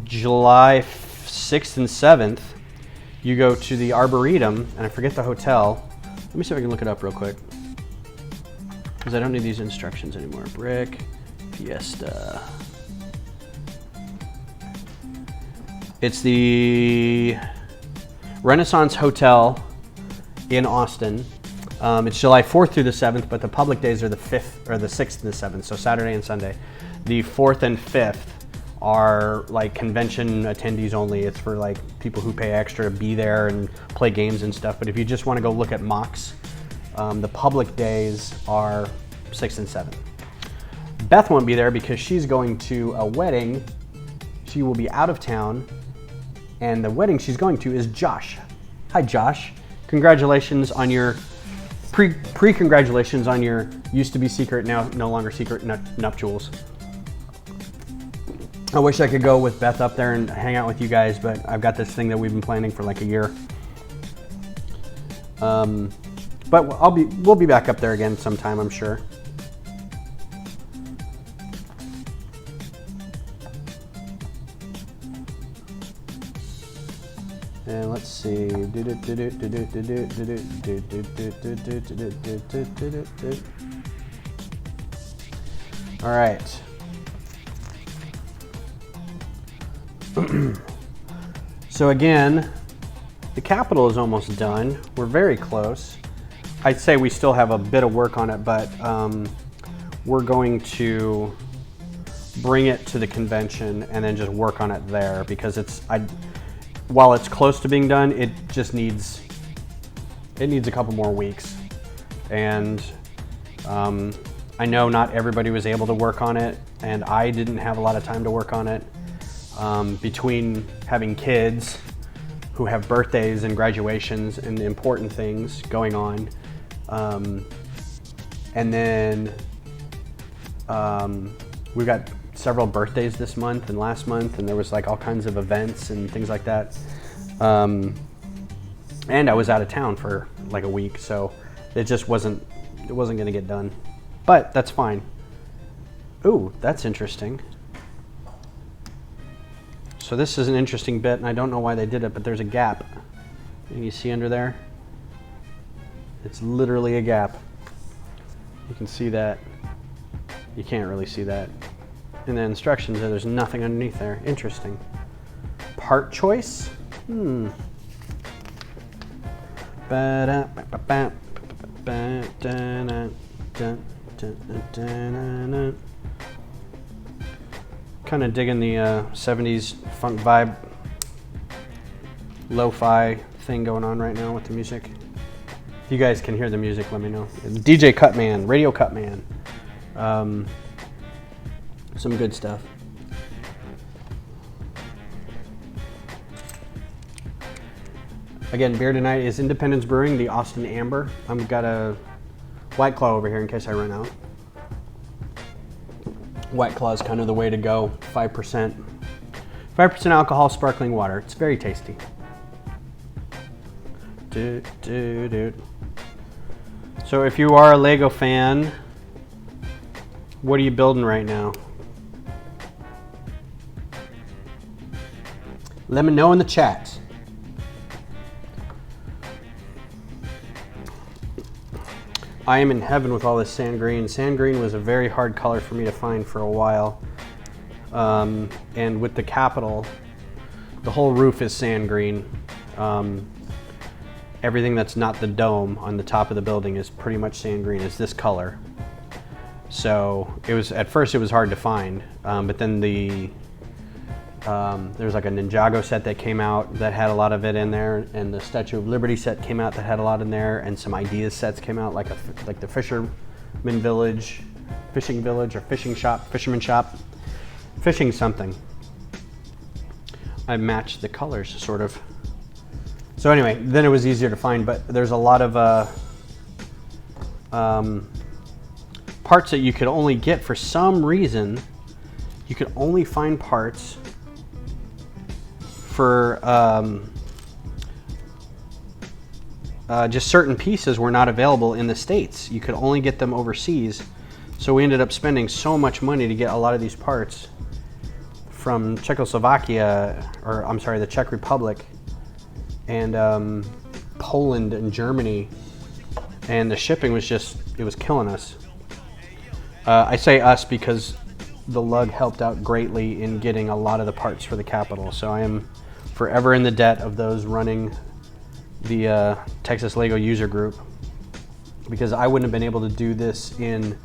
July 6th and 7th, you go to the Arboretum, and I forget the hotel. Let me see if I can look it up real quick, because I don't need these instructions anymore. BrickFiesta. It's the Renaissance Hotel in Austin. It's July 4th through the 7th, but the public days are the 5th or the 6th and the 7th, so Saturday and Sunday. The 4th and 5th are like convention attendees only. It's for like people who pay extra to be there and play games and stuff. But if you just want to go look at mocks, the public days are 6th and 7th. Beth won't be there because she's going to a wedding. She will be out of town, and the wedding she's going to is Josh. Hi, Josh. Congratulations on your pre-congratulations on your used to be secret, now no longer secret nuptials. I wish I could go with Beth up there and hang out with you guys, but I've got this thing that we've been planning for like a year. But we'll be back up there again sometime, I'm sure. And let's see. All right. So again, the Capitol is almost done. We're very close. I'd say we still have a bit of work on it, but we're going to bring it to the convention and then just work on it there, because while it's close to being done, it just needs a couple more weeks. And I know not everybody was able to work on it, and I didn't have a lot of time to work on it. Between having kids who have birthdays and graduations and important things going on, and then we've got several birthdays this month and last month, and there was like all kinds of events and things like that. And I was out of town for like a week, so it just wasn't going to get done. But that's fine. Ooh, that's interesting. So this is an interesting bit, and I don't know why they did it, but there's a gap. And you see under there? It's literally a gap. You can see that. You can't really see that. In the instructions, there's nothing underneath there. Interesting. Part choice? Kind of digging the 70s funk vibe, lo-fi thing going on right now with the music. If you guys can hear the music, let me know. DJ Cutman, Radio Cutman. Some good stuff. Again, beer tonight is Independence Brewing, the Austin Amber. I've got a White Claw over here in case I run out. White Claw is kind of the way to go. 5%. 5% alcohol, sparkling water. It's very tasty. So if you are a Lego fan, what are you building right now? Let me know in the chat. I am in heaven with all this sand green. Sand green was a very hard color for me to find for a while. And with the Capitol, the whole roof is sand green. Everything that's not the dome on the top of the building is pretty much sand green, is this color. So at first it was hard to find, but then there's like a Ninjago set that came out that had a lot of it in there, and the Statue of Liberty set came out that had a lot in there, and some Ideas sets came out, like the Fisherman Village, Fishing Village, or Fishing Shop, Fisherman Shop, Fishing something. I matched the colors, sort of. So anyway, then it was easier to find, but there's a lot of parts that you could only get for some reason. You could only find parts for just certain pieces were not available in the States. You could only get them overseas. So we ended up spending so much money to get a lot of these parts from Czechoslovakia, or I'm sorry, the Czech Republic, and Poland and Germany. And the shipping was it was killing us. I say us because the lug helped out greatly in getting a lot of the parts for the Capitol. So I am forever in the debt of those running the Texas Lego user group, because I wouldn't have been able to do this in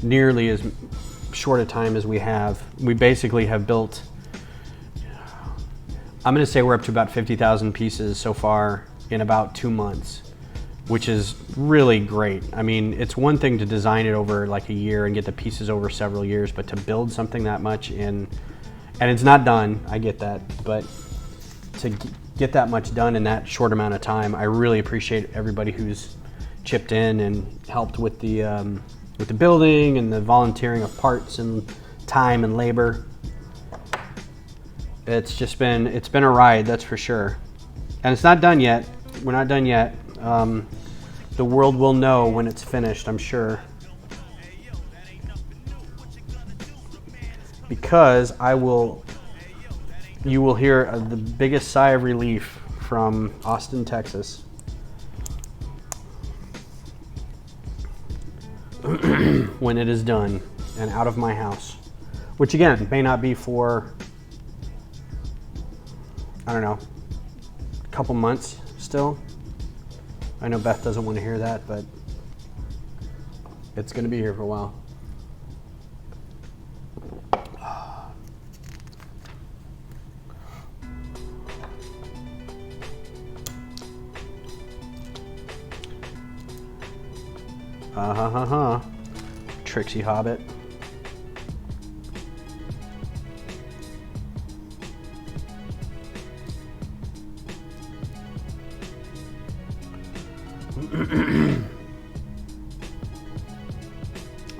nearly as short a time as we have. We basically have built, I'm going to say we're up to about 50,000 pieces so far in about 2 months, which is really great. I mean, it's one thing to design it over like a year and get the pieces over several years, but to build something that much and it's not done, I get that, but to get that much done in that short amount of time, I really appreciate everybody who's chipped in and helped with the building and the volunteering of parts and time and labor. It's been a ride, that's for sure. And it's not done yet. We're not done yet. The world will know when it's finished, I'm sure. Because you will hear the biggest sigh of relief from Austin, Texas. When it is done and out of my house. Which again, may not be for, I don't know, a couple months still. I know Beth doesn't want to hear that, but it's going to be here for a while. Trixie Hobbit.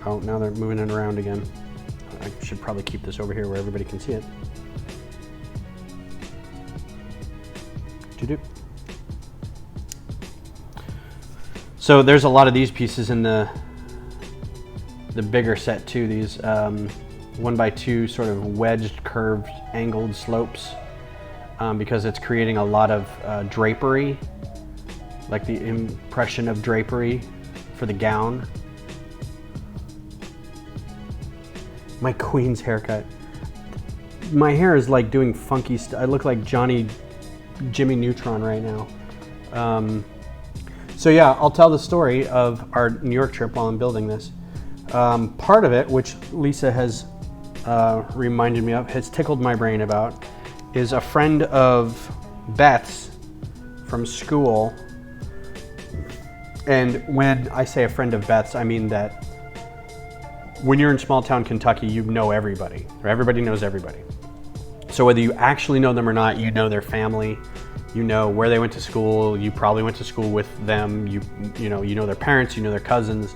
Oh, now they're moving it around again. I should probably keep this over here where everybody can see it. Doo-doo. So there's a lot of these pieces in the bigger set too. These 1x2 sort of wedged, curved, angled slopes, because it's creating a lot of drapery, like the impression of drapery for the gown. My queen's haircut. My hair is like doing funky stuff. I look like Jimmy Neutron right now. So yeah, I'll tell the story of our New York trip while I'm building this. Part of it, which Lisa has reminded me of, has tickled my brain about, is a friend of Beth's from school. And when I say a friend of Beth's, I mean that when you're in small town Kentucky, you know everybody, or everybody knows everybody. So whether you actually know them or not, you know their family, you know where they went to school, you probably went to school with them, you know their parents, you know their cousins.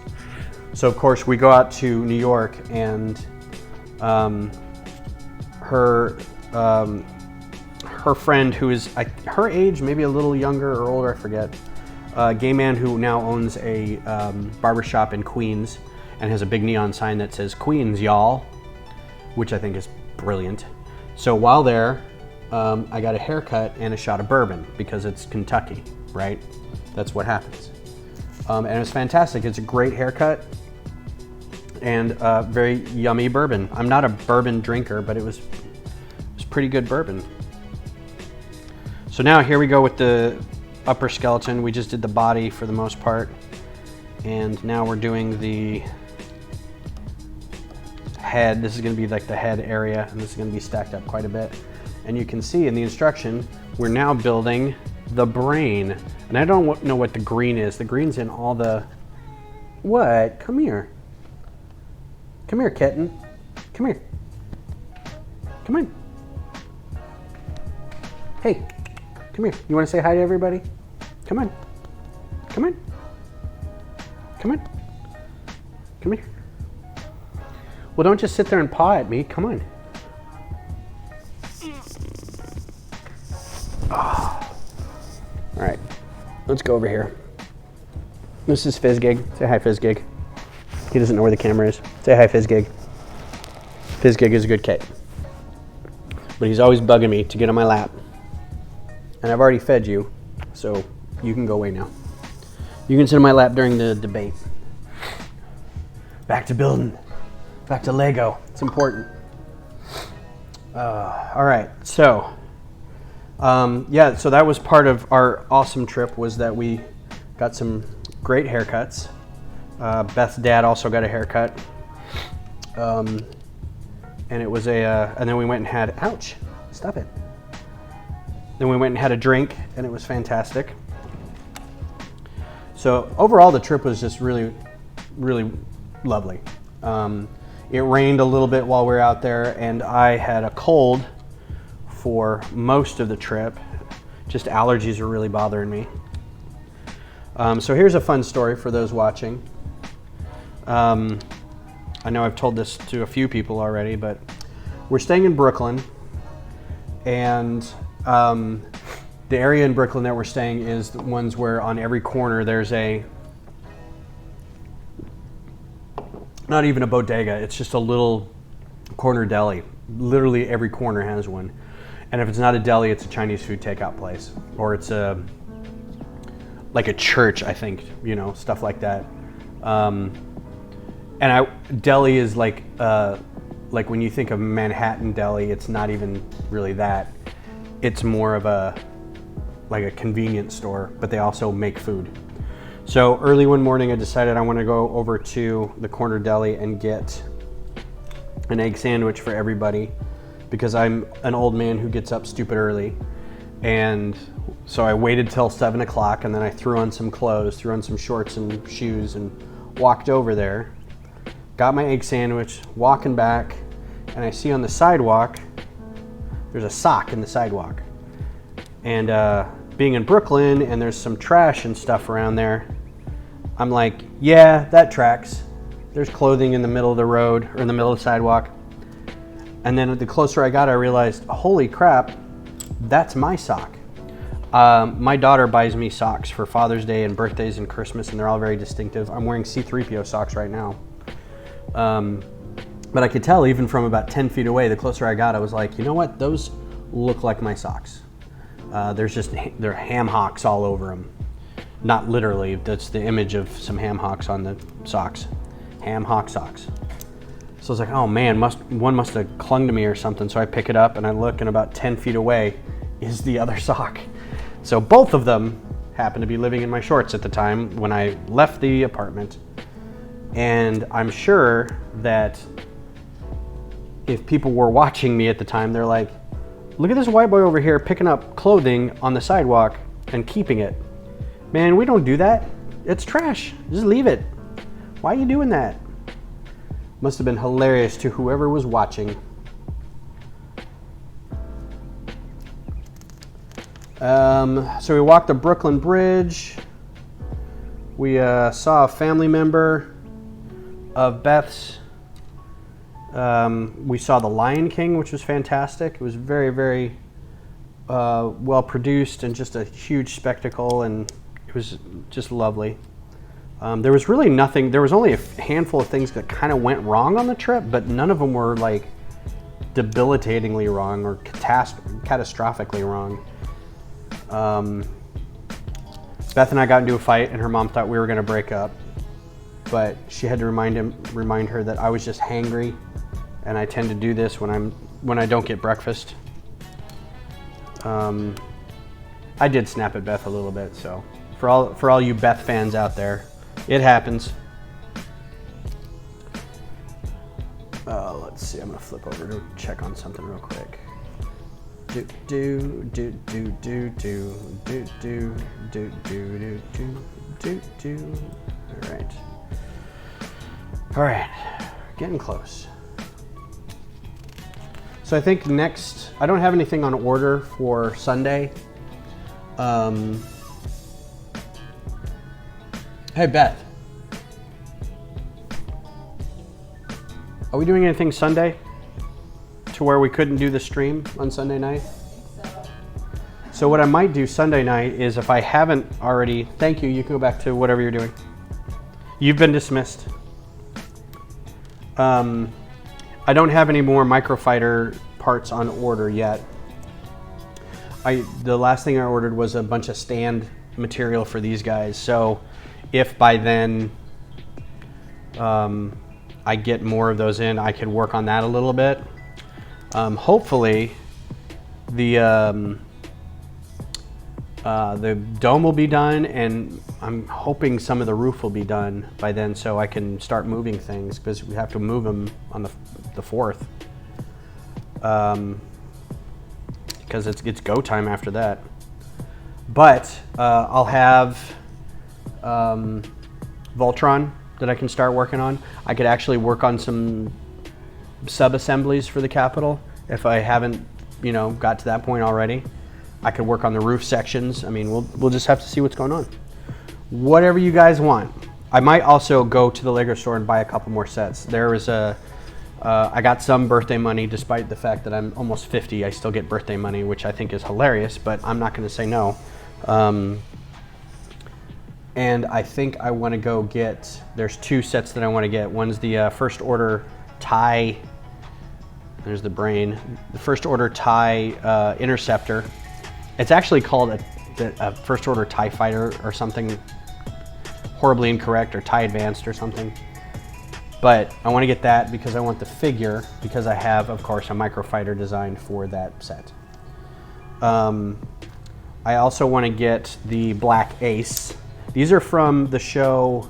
So of course we go out to New York, and her friend, who is her age, maybe a little younger or older, I forget, a gay man who now owns a barbershop in Queens and has a big neon sign that says Queens, y'all, which I think is brilliant. So while there, I got a haircut and a shot of bourbon because it's Kentucky, right? That's what happens. And it was fantastic. It's a great haircut and very yummy bourbon. I'm not a bourbon drinker, but it was pretty good bourbon. So now here we go with the upper skeleton. We just did the body for the most part. And now we're doing the head. This is going to be like the head area, and this is going to be stacked up quite a bit. And you can see in the instruction, we're now building the brain. And I don't know what the green is. The green's in all the... What? Come here. Come here, kitten. Come here. Come on. Hey, come here. You want to say hi to everybody? Come on. Come on. Come on. Come here. Well, don't just sit there and paw at me. Come on. Oh. All right, let's go over here. This is Fizzgig. Say hi, Fizzgig. He doesn't know where the camera is. Say hi, Fizzgig. Fizzgig is a good cat, but he's always bugging me to get on my lap. And I've already fed you, so you can go away now. You can sit on my lap during the debate. Back to building. Back to Lego. It's important. All right, so yeah, so that was part of our awesome trip, was that we got some great haircuts. Beth's dad also got a haircut, and it was and then we went and had, ouch, stop it. Then we went and had a drink, and it was fantastic. So overall, the trip was just really, really lovely. It rained a little bit while we were out there, and I had a cold for most of the trip. Just allergies are really bothering me. So here's a fun story for those watching. I know I've told this to a few people already, but we're staying in Brooklyn, and the area in Brooklyn that we're staying is the ones where on every corner there's not even a bodega, it's just a little corner deli. Literally every corner has one. And if it's not a deli, it's a Chinese food takeout place, or it's like a church, I think, stuff like that. Deli is like when you think of Manhattan deli, it's not even really that. It's more of like a convenience store, but they also make food. So early one morning, I decided I want to go over to the corner deli and get an egg sandwich for everybody, because I'm an old man who gets up stupid early. And so I waited till 7 o'clock, and then I threw on some clothes, threw on some shorts and shoes, and walked over there, got my egg sandwich, walking back, and I see on the sidewalk, there's a sock in the sidewalk. And being in Brooklyn and there's some trash and stuff around there, I'm like, yeah, that tracks. There's clothing in the middle of the road or in the middle of the sidewalk. And then the closer I got, I realized, holy crap, that's my sock. My daughter buys me socks for Father's Day and birthdays and Christmas, and they're all very distinctive. I'm wearing C-3PO socks right now. But I could tell even from about 10 feet away, the closer I got, I was like, you know what? Those look like my socks. There are ham hocks all over them. Not literally, that's the image of some ham hocks on the socks. Ham hock socks. So I was like, oh man, one must have clung to me or something. So I pick it up and I look, and about 10 feet away is the other sock. So both of them happened to be living in my shorts at the time when I left the apartment. And I'm sure that if people were watching me at the time, they're like, look at this white boy over here picking up clothing on the sidewalk and keeping it. Man, we don't do that. It's trash. Just leave it. Why are you doing that? Must have been hilarious to whoever was watching. So we walked the Brooklyn Bridge. We saw a family member of Beth's. We saw The Lion King, which was fantastic. It was very, very well produced and just a huge spectacle, and it was just lovely. There was really nothing, there was only a handful of things that kind of went wrong on the trip, but none of them were like debilitatingly wrong or catastrophically wrong. Beth and I got into a fight, and her mom thought we were going to break up, but she had to remind her that I was just hangry, and I tend to do this when I don't get breakfast. I did snap at Beth a little bit, so for all you Beth fans out there, it happens. Let's see. I'm gonna flip over to check on something real quick. All right, getting close. So I think next, I don't have anything on order for Sunday. Hey Beth, are we doing anything Sunday to where we couldn't do the stream on Sunday night? So what I might do Sunday night is, if I haven't already, thank you, you can go back to whatever you're doing. You've been dismissed. I don't have any more Microfighter parts on order yet. The last thing I ordered was a bunch of stand material for these guys. So if by then I get more of those in, I can work on that a little bit. Hopefully the dome will be done, and I'm hoping some of the roof will be done by then, so I can start moving things, because we have to move them on the 4th. Because it's go time after that. But I'll have Voltron that I can start working on. I could actually work on some sub-assemblies for the Capitol if I haven't, got to that point already. I could work on the roof sections. I mean, we'll just have to see what's going on. Whatever you guys want. I might also go to the Lego store and buy a couple more sets. There was I got some birthday money, despite the fact that I'm almost 50. I still get birthday money, which I think is hilarious, but I'm not going to say no. And I think I want to go get, there's 2 sets that I want to get. One's the first order TIE, there's the brain, the first order TIE Interceptor. It's actually called a first order TIE Fighter or something horribly incorrect, or TIE Advanced or something. But I want to get that because I want the figure, because I have, of course, a Microfighter designed for that set. I also want to get the Black Ace. These are from the show,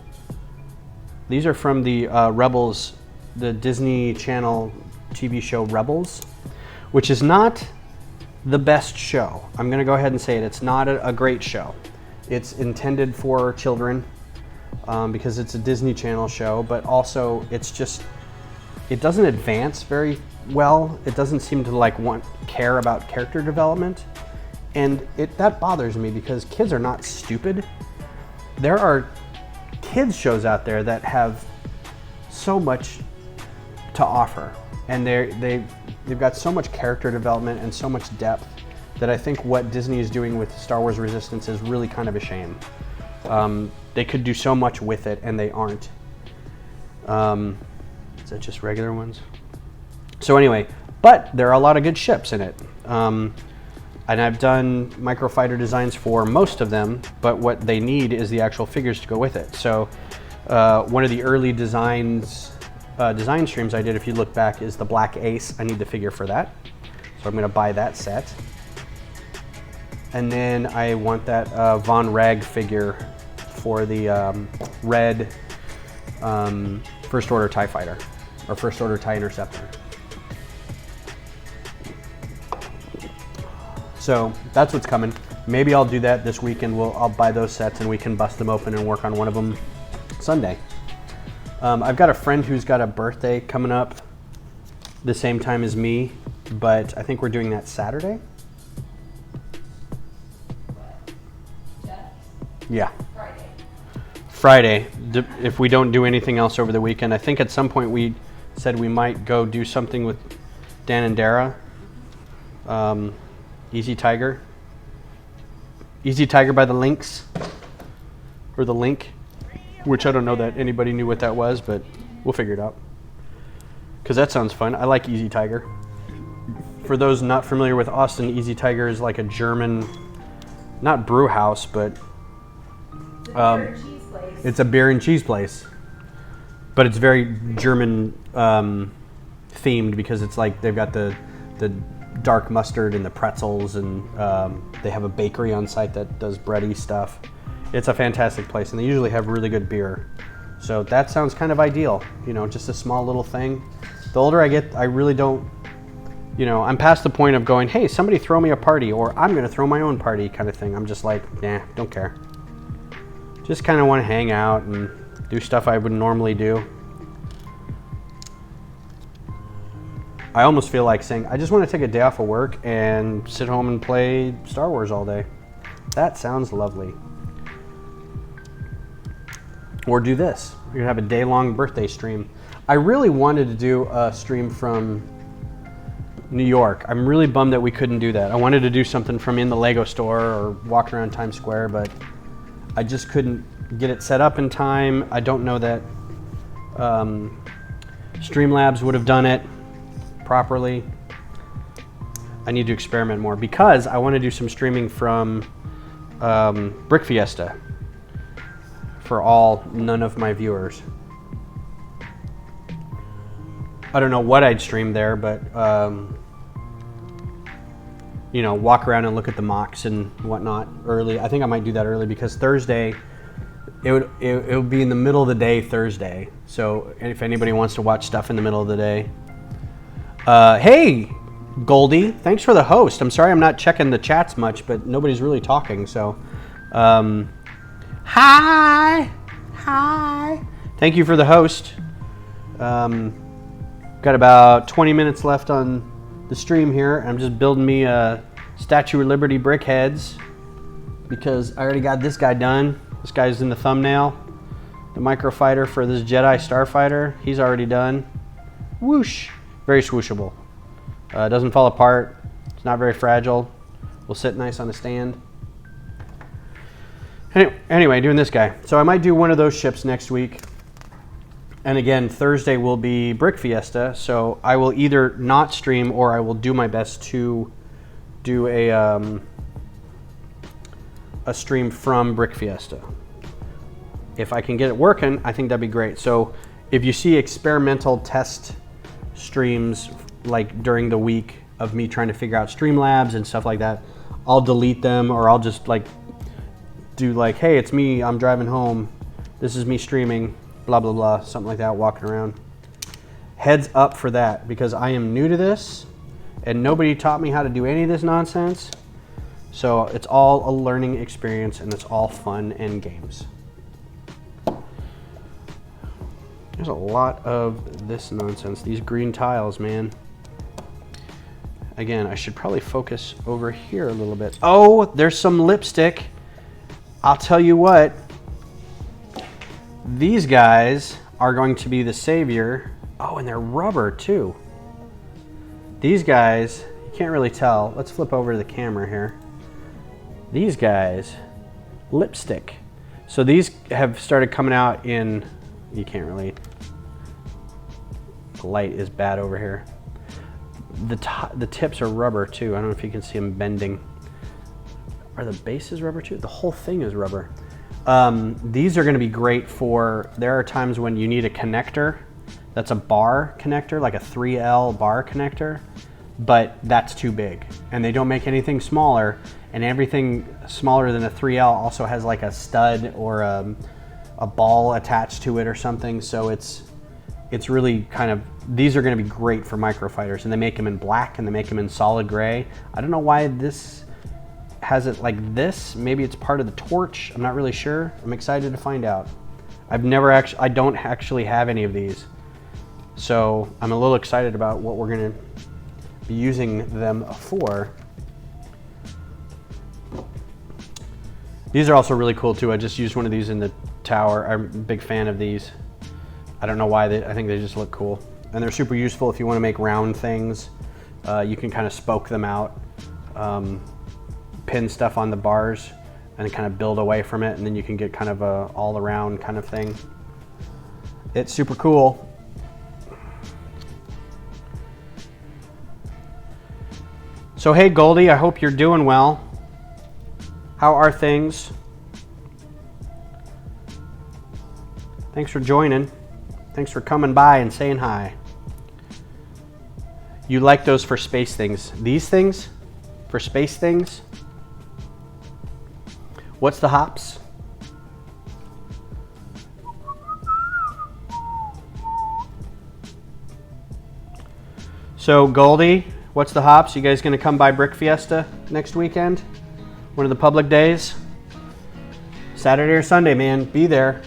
these are from the Rebels, the Disney Channel TV show Rebels, which is not the best show. I'm going to go ahead and say it. It's not a great show. It's intended for children. because it's a Disney Channel show, but also it's just, it doesn't advance very well. It doesn't seem to care about character development. And that bothers me because kids are not stupid. There are kids shows out there that have so much to offer, and they've got so much character development and so much depth that I think what Disney is doing with Star Wars Resistance is really kind of a shame. They could do so much with it, and they aren't. Is that just regular ones? So anyway, but there are a lot of good ships in it. And I've done Microfighter designs for most of them, but what they need is the actual figures to go with it. So one of the early design streams I did, if you look back, is the Black Ace. I need the figure for that. So I'm gonna buy that set. And then I want that Von Reg figure for the red First Order TIE Fighter, or First Order TIE Interceptor. So that's what's coming. Maybe I'll do that this weekend. I'll buy those sets and we can bust them open and work on one of them Sunday. I've got a friend who's got a birthday coming up the same time as me, but I think we're doing that Saturday. Yeah. Friday, if we don't do anything else over the weekend. I think at some point we said we might go do something with Dan and Dara. Easy Tiger by the Links, or the Link, which I don't know that anybody knew what that was, but we'll figure it out. Because that sounds fun. I like Easy Tiger. For those not familiar with Austin, Easy Tiger is like a German, not brew house, but it's a beer and cheese place. But it's very German themed because it's like they've got the dark mustard and the pretzels, and they have a bakery on site that does bready stuff. It's a fantastic place, and they usually have really good beer. So that sounds kind of ideal, just a small little thing. The older I get, I really don't, I'm past the point of going, hey, somebody throw me a party, or I'm gonna throw my own party kind of thing. I'm just like, nah, don't care. Just kind of want to hang out and do stuff I would normally do. I almost feel like saying, I just want to take a day off of work and sit home and play Star Wars all day. That sounds lovely. Or do this. You're going to have a day-long birthday stream. I really wanted to do a stream from New York. I'm really bummed that we couldn't do that. I wanted to do something from in the Lego store or walk around Times Square, but I just couldn't get it set up in time. I don't know that Streamlabs would have done it properly. I need to experiment more because I want to do some streaming from BrickFiesta for none of my viewers. I don't know what I'd stream there, but walk around and look at the mocks and whatnot early. I think I might do that early because Thursday, it would be in the middle of the day Thursday. So if anybody wants to watch stuff in the middle of the day. Hey, Goldie, thanks for the host. I'm sorry I'm not checking the chats much, but nobody's really talking. So, hi. Thank you for the host. Got about 20 minutes left on the stream here. I'm just building me a Statue of Liberty brick heads because I already got this guy done. This guy's in the thumbnail. The Microfighter for this Jedi Starfighter, he's already done. Whoosh. Very swooshable. It doesn't fall apart. It's not very fragile. Will sit nice on a stand. Anyway, doing this guy. So I might do one of those ships next week. And again, Thursday will be BrickFiesta. So I will either not stream or I will do my best to do a stream from BrickFiesta. If I can get it working, I think that'd be great. So if you see experimental test streams like during the week of me trying to figure out Streamlabs and stuff like that, I'll delete them, or I'll just do hey, it's me, I'm driving home, this is me streaming, blah blah blah, something like that, walking around. Heads up for that, because I am new to this and nobody taught me how to do any of this nonsense. So it's all a learning experience and it's all fun and games. There's a lot of this nonsense. These green tiles, man. Again, I should probably focus over here a little bit. Oh, there's some lipstick. I'll tell you what. These guys are going to be the savior. Oh, and they're rubber too. These guys, you can't really tell. Let's flip over to the camera here. These guys, lipstick. So these have started coming out in, you can't really, the light is bad over here. The tips are rubber too. I don't know if you can see them bending. Are the bases rubber too? The whole thing is rubber. These are gonna be great for, there are times when you need a connector that's a bar connector, like a 3L bar connector, but that's too big. And they don't make anything smaller, and everything smaller than a 3L also has like a stud or a ball attached to it or something. So it's really kind of, these are gonna be great for microfighters, and they make them in black and they make them in solid gray. I don't know why this has it like this. Maybe it's part of the torch. I'm not really sure. I'm excited to find out. I don't actually have any of these. So I'm a little excited about what we're gonna be using them for. These are also really cool too. I just used one of these in the tower. I'm a big fan of these. I don't know why, I think they just look cool. And they're super useful if you want to make round things. You can kind of spoke them out, pin stuff on the bars, and then kind of build away from it, and then you can get kind of a all around kind of thing. It's super cool. So hey Goldie, I hope you're doing well. How are things? Thanks for joining. Thanks for coming by and saying hi. You like those for space things. These things? For space things? What's the hops? So Goldie, what's the hops? You guys gonna come by BrickFiesta next weekend? One of the public days? Saturday or Sunday, man, be there.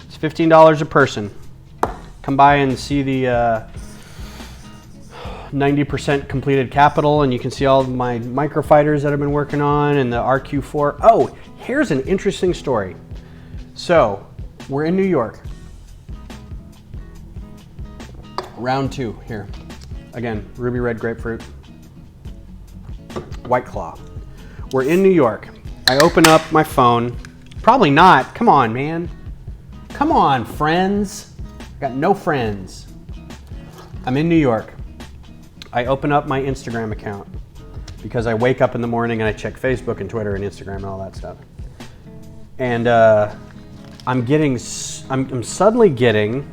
It's $15 a person. Come by and see the 90% completed capital, and you can see all of my microfighters that I've been working on and the RQ4. Oh, here's an interesting story. So, we're in New York. Round 2 here. Again, ruby red grapefruit, White Claw. We're in New York. I open up my phone. Probably not. Come on, man. Come on, friends. I got no friends. I'm in New York. I open up my Instagram account because I wake up in the morning and I check Facebook and Twitter and Instagram and all that stuff. And I'm suddenly getting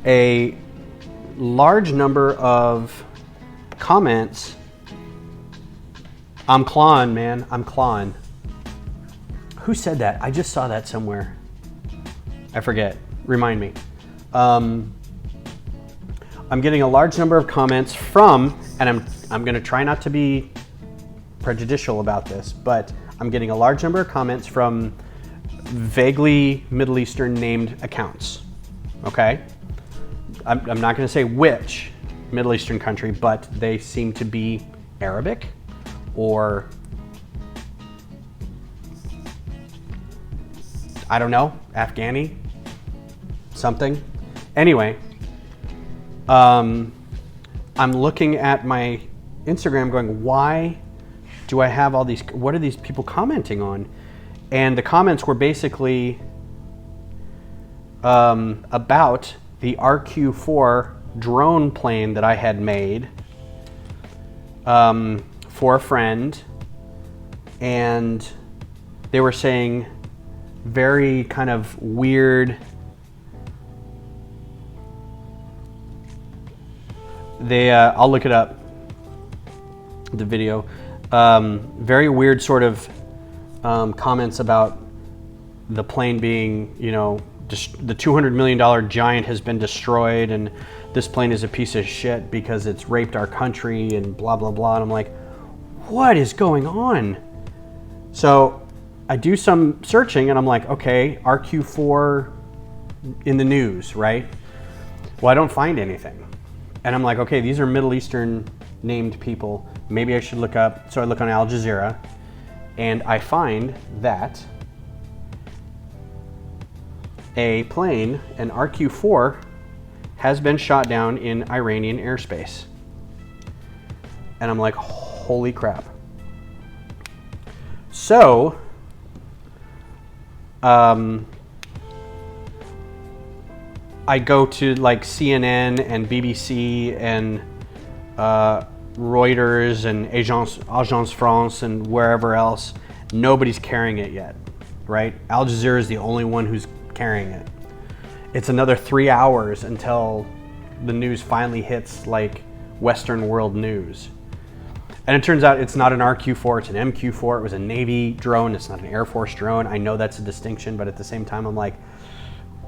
a large number of comments. I'm clawing, man. I'm clawing. Who said that? I just saw that somewhere. I forget. Remind me. I'm getting a large number of comments from, and I'm going to try not to be prejudicial about this, but I'm getting a large number of comments from vaguely Middle Eastern named accounts. Okay? I'm not going to say which Middle Eastern country, but they seem to be Arabic or I don't know, Afghani, something. Anyway, I'm looking at my Instagram going, why do I have all these, what are these people commenting on? And the comments were basically about the RQ4 drone plane that I had made for a friend, and they were saying very kind of weird, I'll look it up, the video, very weird sort of comments about the plane being, you know, the $200 million giant has been destroyed and this plane is a piece of shit because it's raped our country and blah, blah, blah. And I'm like, what is going on? So I do some searching and I'm like, okay, RQ4 in the news, right? Well, I don't find anything. And I'm like, okay, these are Middle Eastern named people. Maybe I should look up. So I look on Al Jazeera and I find that a plane, an RQ4, has been shot down in Iranian airspace. And I'm like, holy crap. So, I go to like CNN and BBC and Reuters and Agence France and wherever else. Nobody's carrying it yet, right? Al Jazeera is the only one who's carrying it. It's another 3 hours until the news finally hits like Western world news. And it turns out it's not an RQ4, it's an MQ4. It was a Navy drone, it's not an Air Force drone. I know that's a distinction, but at the same time I'm like,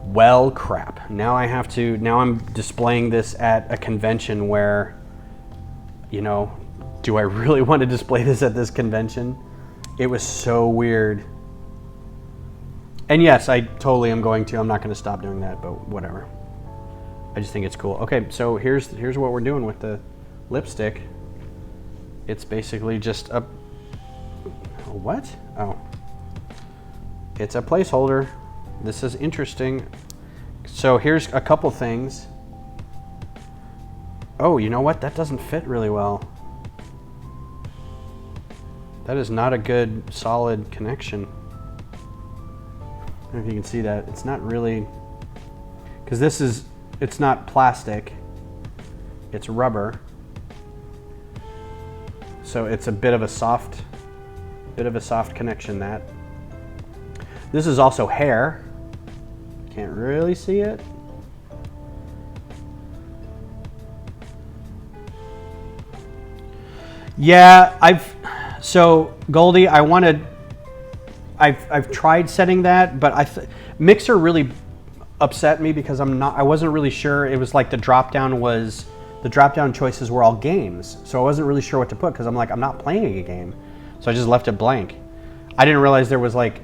well, crap. Now I'm displaying this at a convention where, you know, do I really want to display this at this convention? It was so weird. And yes, I totally am going to. I'm not going to stop doing that, but whatever. I just think it's cool. Okay, so here's what we're doing with the lipstick. It's basically just a, what? Oh. It's a placeholder. This is interesting. So here's a couple things. Oh, you know what? That doesn't fit really well. That is not a good solid connection. I don't know if you can see that. It's not really, because it's not plastic, it's rubber. So it's a bit of a soft connection. That. This is also hair. Can't really see it. Yeah, so Goldie, I've tried setting that, but Mixer really upset me because I wasn't really sure. It was like the drop down choices were all games. So I wasn't really sure what to put because I'm like, I'm not playing a game. So I just left it blank. I didn't realize there was like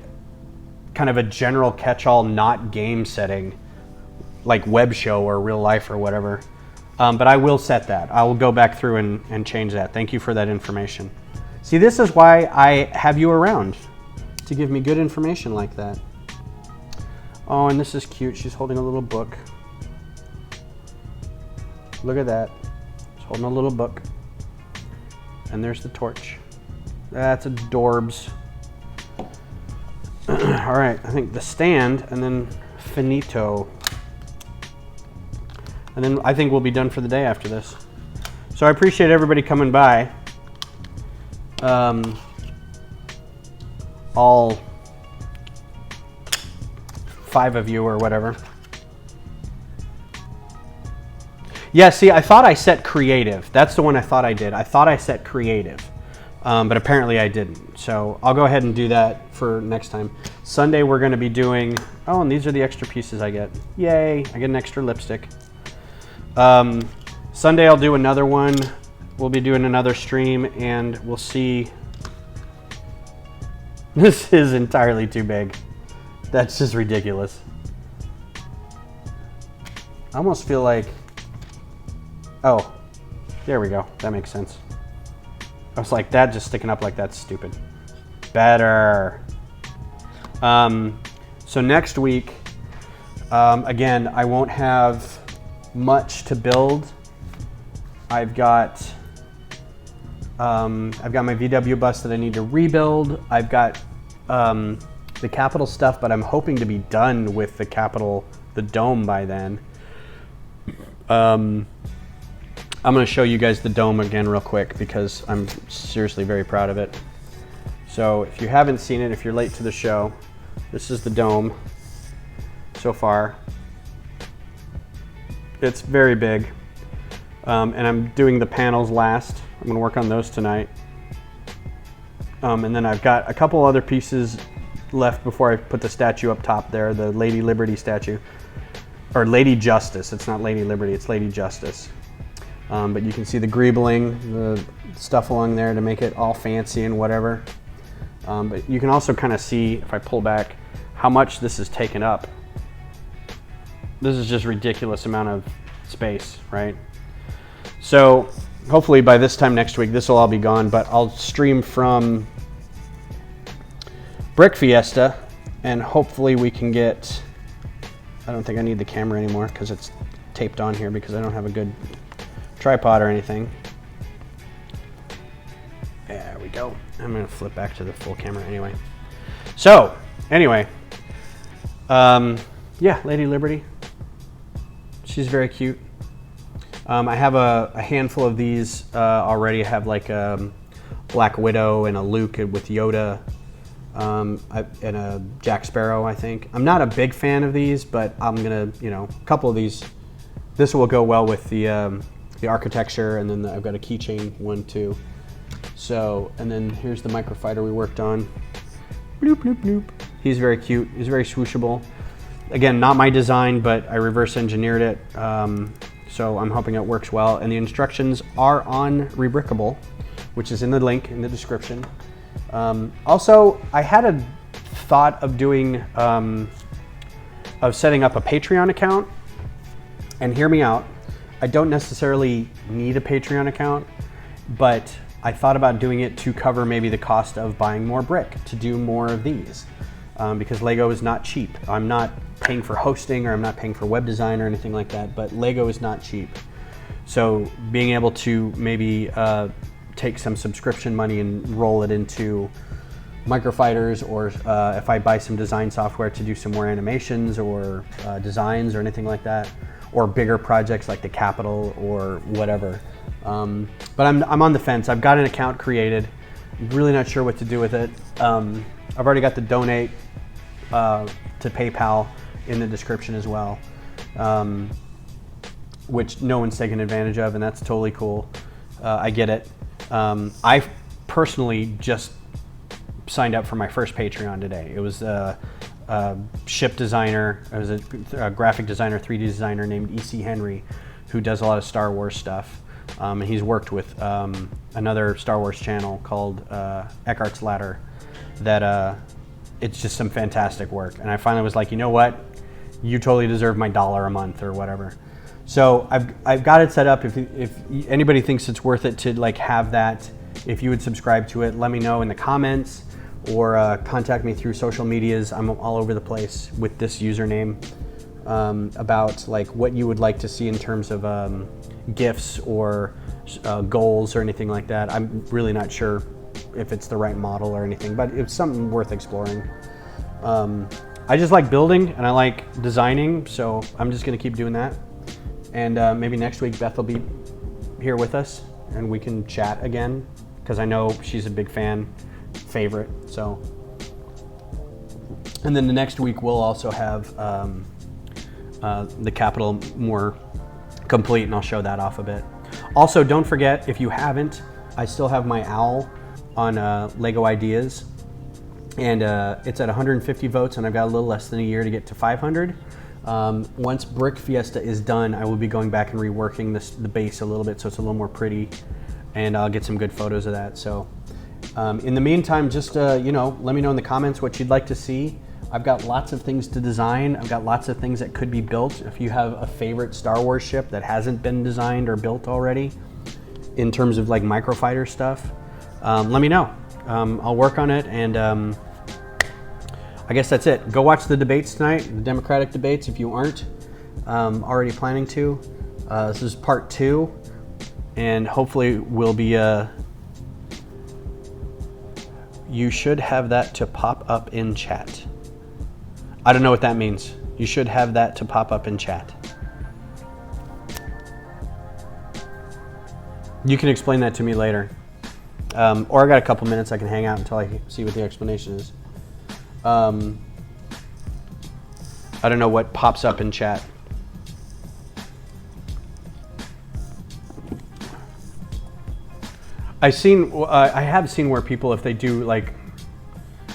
kind of a general catch-all not game setting, like web show or real life or whatever. But I will set that. I will go back through and change that. Thank you for that information. See, this is why I have you around, to give me good information like that. Oh, and this is cute. She's holding a little book. Look at that. She's holding a little book. And there's the torch. That's adorbs. All right, I think the stand and then finito. And then I think we'll be done for the day after this. So I appreciate everybody coming by. All 5 of you or whatever. Yeah, see, I thought I set creative. That's the one I thought I did. I thought I set creative, but apparently I didn't. So I'll go ahead and do that for next time. Sunday we're going to be doing, oh, and these are the extra pieces I get. Yay, I get an extra lipstick. Sunday I'll do another one. We'll be doing another stream and we'll see. This is entirely too big. That's just ridiculous. I almost feel like, oh, there we go. That makes sense. I was like, that just sticking up like that's stupid. Better. So next week, again, I won't have much to build. I've got my VW bus that I need to rebuild. I've got the Capitol stuff, but I'm hoping to be done with the dome by then. I'm going to show you guys the dome again real quick because I'm seriously very proud of it. So if you haven't seen it, if you're late to the show, this is the dome so far. It's very big. And I'm doing the panels last. I'm going to work on those tonight. And then I've got a couple other pieces left before I put the statue up top there, the Lady Liberty statue. Or Lady Justice. It's not Lady Liberty, it's Lady Justice. But you can see the greebling, the stuff along there to make it all fancy and whatever. But you can also kind of see, if I pull back, how much this is taken up. This is just ridiculous amount of space, right? So hopefully by this time next week, this will all be gone, but I'll stream from BrickFiesta, and hopefully we can get, I don't think I need the camera anymore because it's taped on here because I don't have a good tripod or anything. There we go. I'm gonna flip back to the full camera anyway. So anyway, yeah, Lady Liberty. She's very cute. I have a handful of these already. I have like a Black Widow and a Luke with Yoda, and a Jack Sparrow, I think. I'm not a big fan of these, but I'm gonna, you know, a couple of these. This will go well with the architecture, and then I've got a keychain one too. So, and then here's the Microfighter we worked on. Bloop, bloop, bloop. He's very cute. He's very swooshable. Again, not my design, but I reverse engineered it. So I'm hoping it works well. And the instructions are on Rebrickable, which is in the link in the description. Also, I had a thought of doing, of setting up a Patreon account. And hear me out. I don't necessarily need a Patreon account, but I thought about doing it to cover maybe the cost of buying more brick to do more of these, because Lego is not cheap. I'm not paying for hosting, or I'm not paying for web design or anything like that, but Lego is not cheap. So being able to maybe take some subscription money and roll it into Microfighters, or if I buy some design software to do some more animations or designs or anything like that, or bigger projects like the Capitol or whatever. But I'm on the fence. I've got an account created. I'm really not sure what to do with it. I've already got the donate to PayPal in the description as well, which no one's taken advantage of, and that's totally cool. I get it. I personally just signed up for my first Patreon today. It was a ship designer. It was a graphic designer, 3D designer named E.C. Henry, who does a lot of Star Wars stuff. And he's worked with another Star Wars channel called Eckhart's Ladder. That it's just some fantastic work. And I finally was like, you know what? You totally deserve my $1 a month or whatever. So I've got it set up. If anybody thinks it's worth it to like have that, if you would subscribe to it, let me know in the comments, or contact me through social medias. I'm all over the place with this username, about like what you would like to see in terms of gifts or goals or anything like that. I'm really not sure if it's the right model or anything, but it's something worth exploring. I just like building and I like designing, so I'm just gonna keep doing that. And maybe next week Beth will be here with us and we can chat again, because I know she's a big favorite. So, and then the next week we'll also have the Capitol more complete, and I'll show that off a bit. Also, don't forget, if you haven't, I still have my owl on Lego Ideas, and it's at 150 votes, and I've got a little less than a year to get to 500. Once BrickFiesta is done, I will be going back and reworking the base a little bit so it's a little more pretty, and I'll get some good photos of that. So in the meantime, just you know, let me know in the comments what you'd like to see. I've got lots of things to design. I've got lots of things that could be built. If you have a favorite Star Wars ship that hasn't been designed or built already, in terms of like Microfighter stuff, let me know. I'll work on it, and I guess that's it. Go watch the debates tonight, the Democratic debates, if you aren't already planning to. This is part 2, and hopefully we'll be, you should have that to pop up in chat. I don't know what that means. You should have that to pop up in chat. You can explain that to me later. Or I got a couple minutes I can hang out until I see what the explanation is. I don't know what pops up in chat. I have seen where people, if they do like,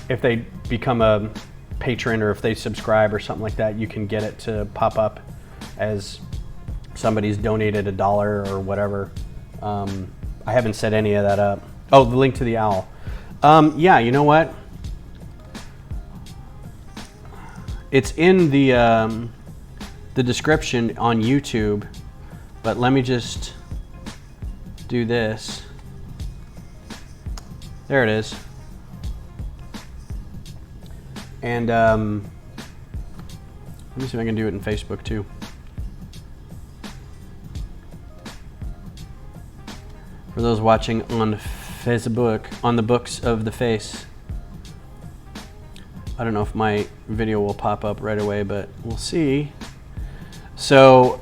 if they become a patron or if they subscribe or something like that, you can get it to pop up as somebody's donated $1 or whatever. I haven't set any of that up. Oh, the link to the owl. Yeah, you know what? It's in the description on YouTube, but let me just do this. There it is. And let me see if I can do it in Facebook too. For those watching on Facebook, on the books of the face. I don't know if my video will pop up right away, but we'll see. So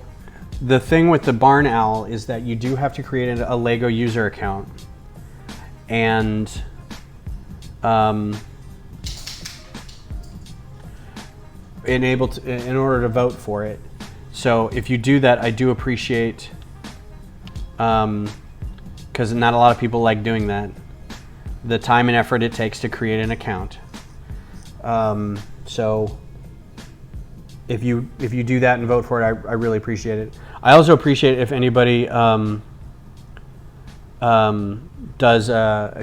the thing with the barn owl is that you do have to create a Lego user account, and in order to vote for it. So if you do that, I do appreciate, because not a lot of people like doing that, the time and effort it takes to create an account. So if you do that and vote for it, I really appreciate it. I also appreciate if anybody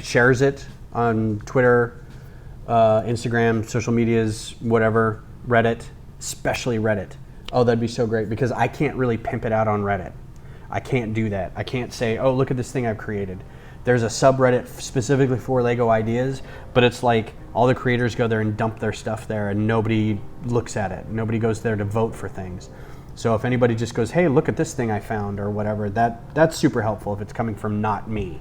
shares it on Twitter, Instagram, social medias, whatever, Reddit, especially Reddit. Oh, that'd be so great, because I can't really pimp it out on Reddit. I can't do that. I can't say, oh, look at this thing I've created. There's a subreddit specifically for Lego ideas, but it's like all the creators go there and dump their stuff there, and nobody looks at it. Nobody goes there to vote for things. So if anybody just goes, hey, look at this thing I found, or whatever, that's super helpful if it's coming from not me.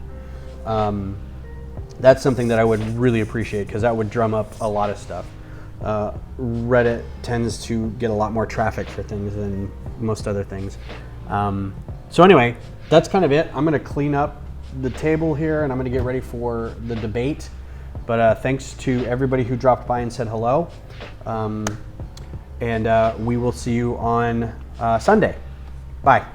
That's something that I would really appreciate, because that would drum up a lot of stuff. Reddit tends to get a lot more traffic for things than most other things. So anyway, that's kind of it. I'm going to clean up the table here, and I'm going to get ready for the debate. But thanks to everybody who dropped by and said hello. And we will see you on Sunday. Bye.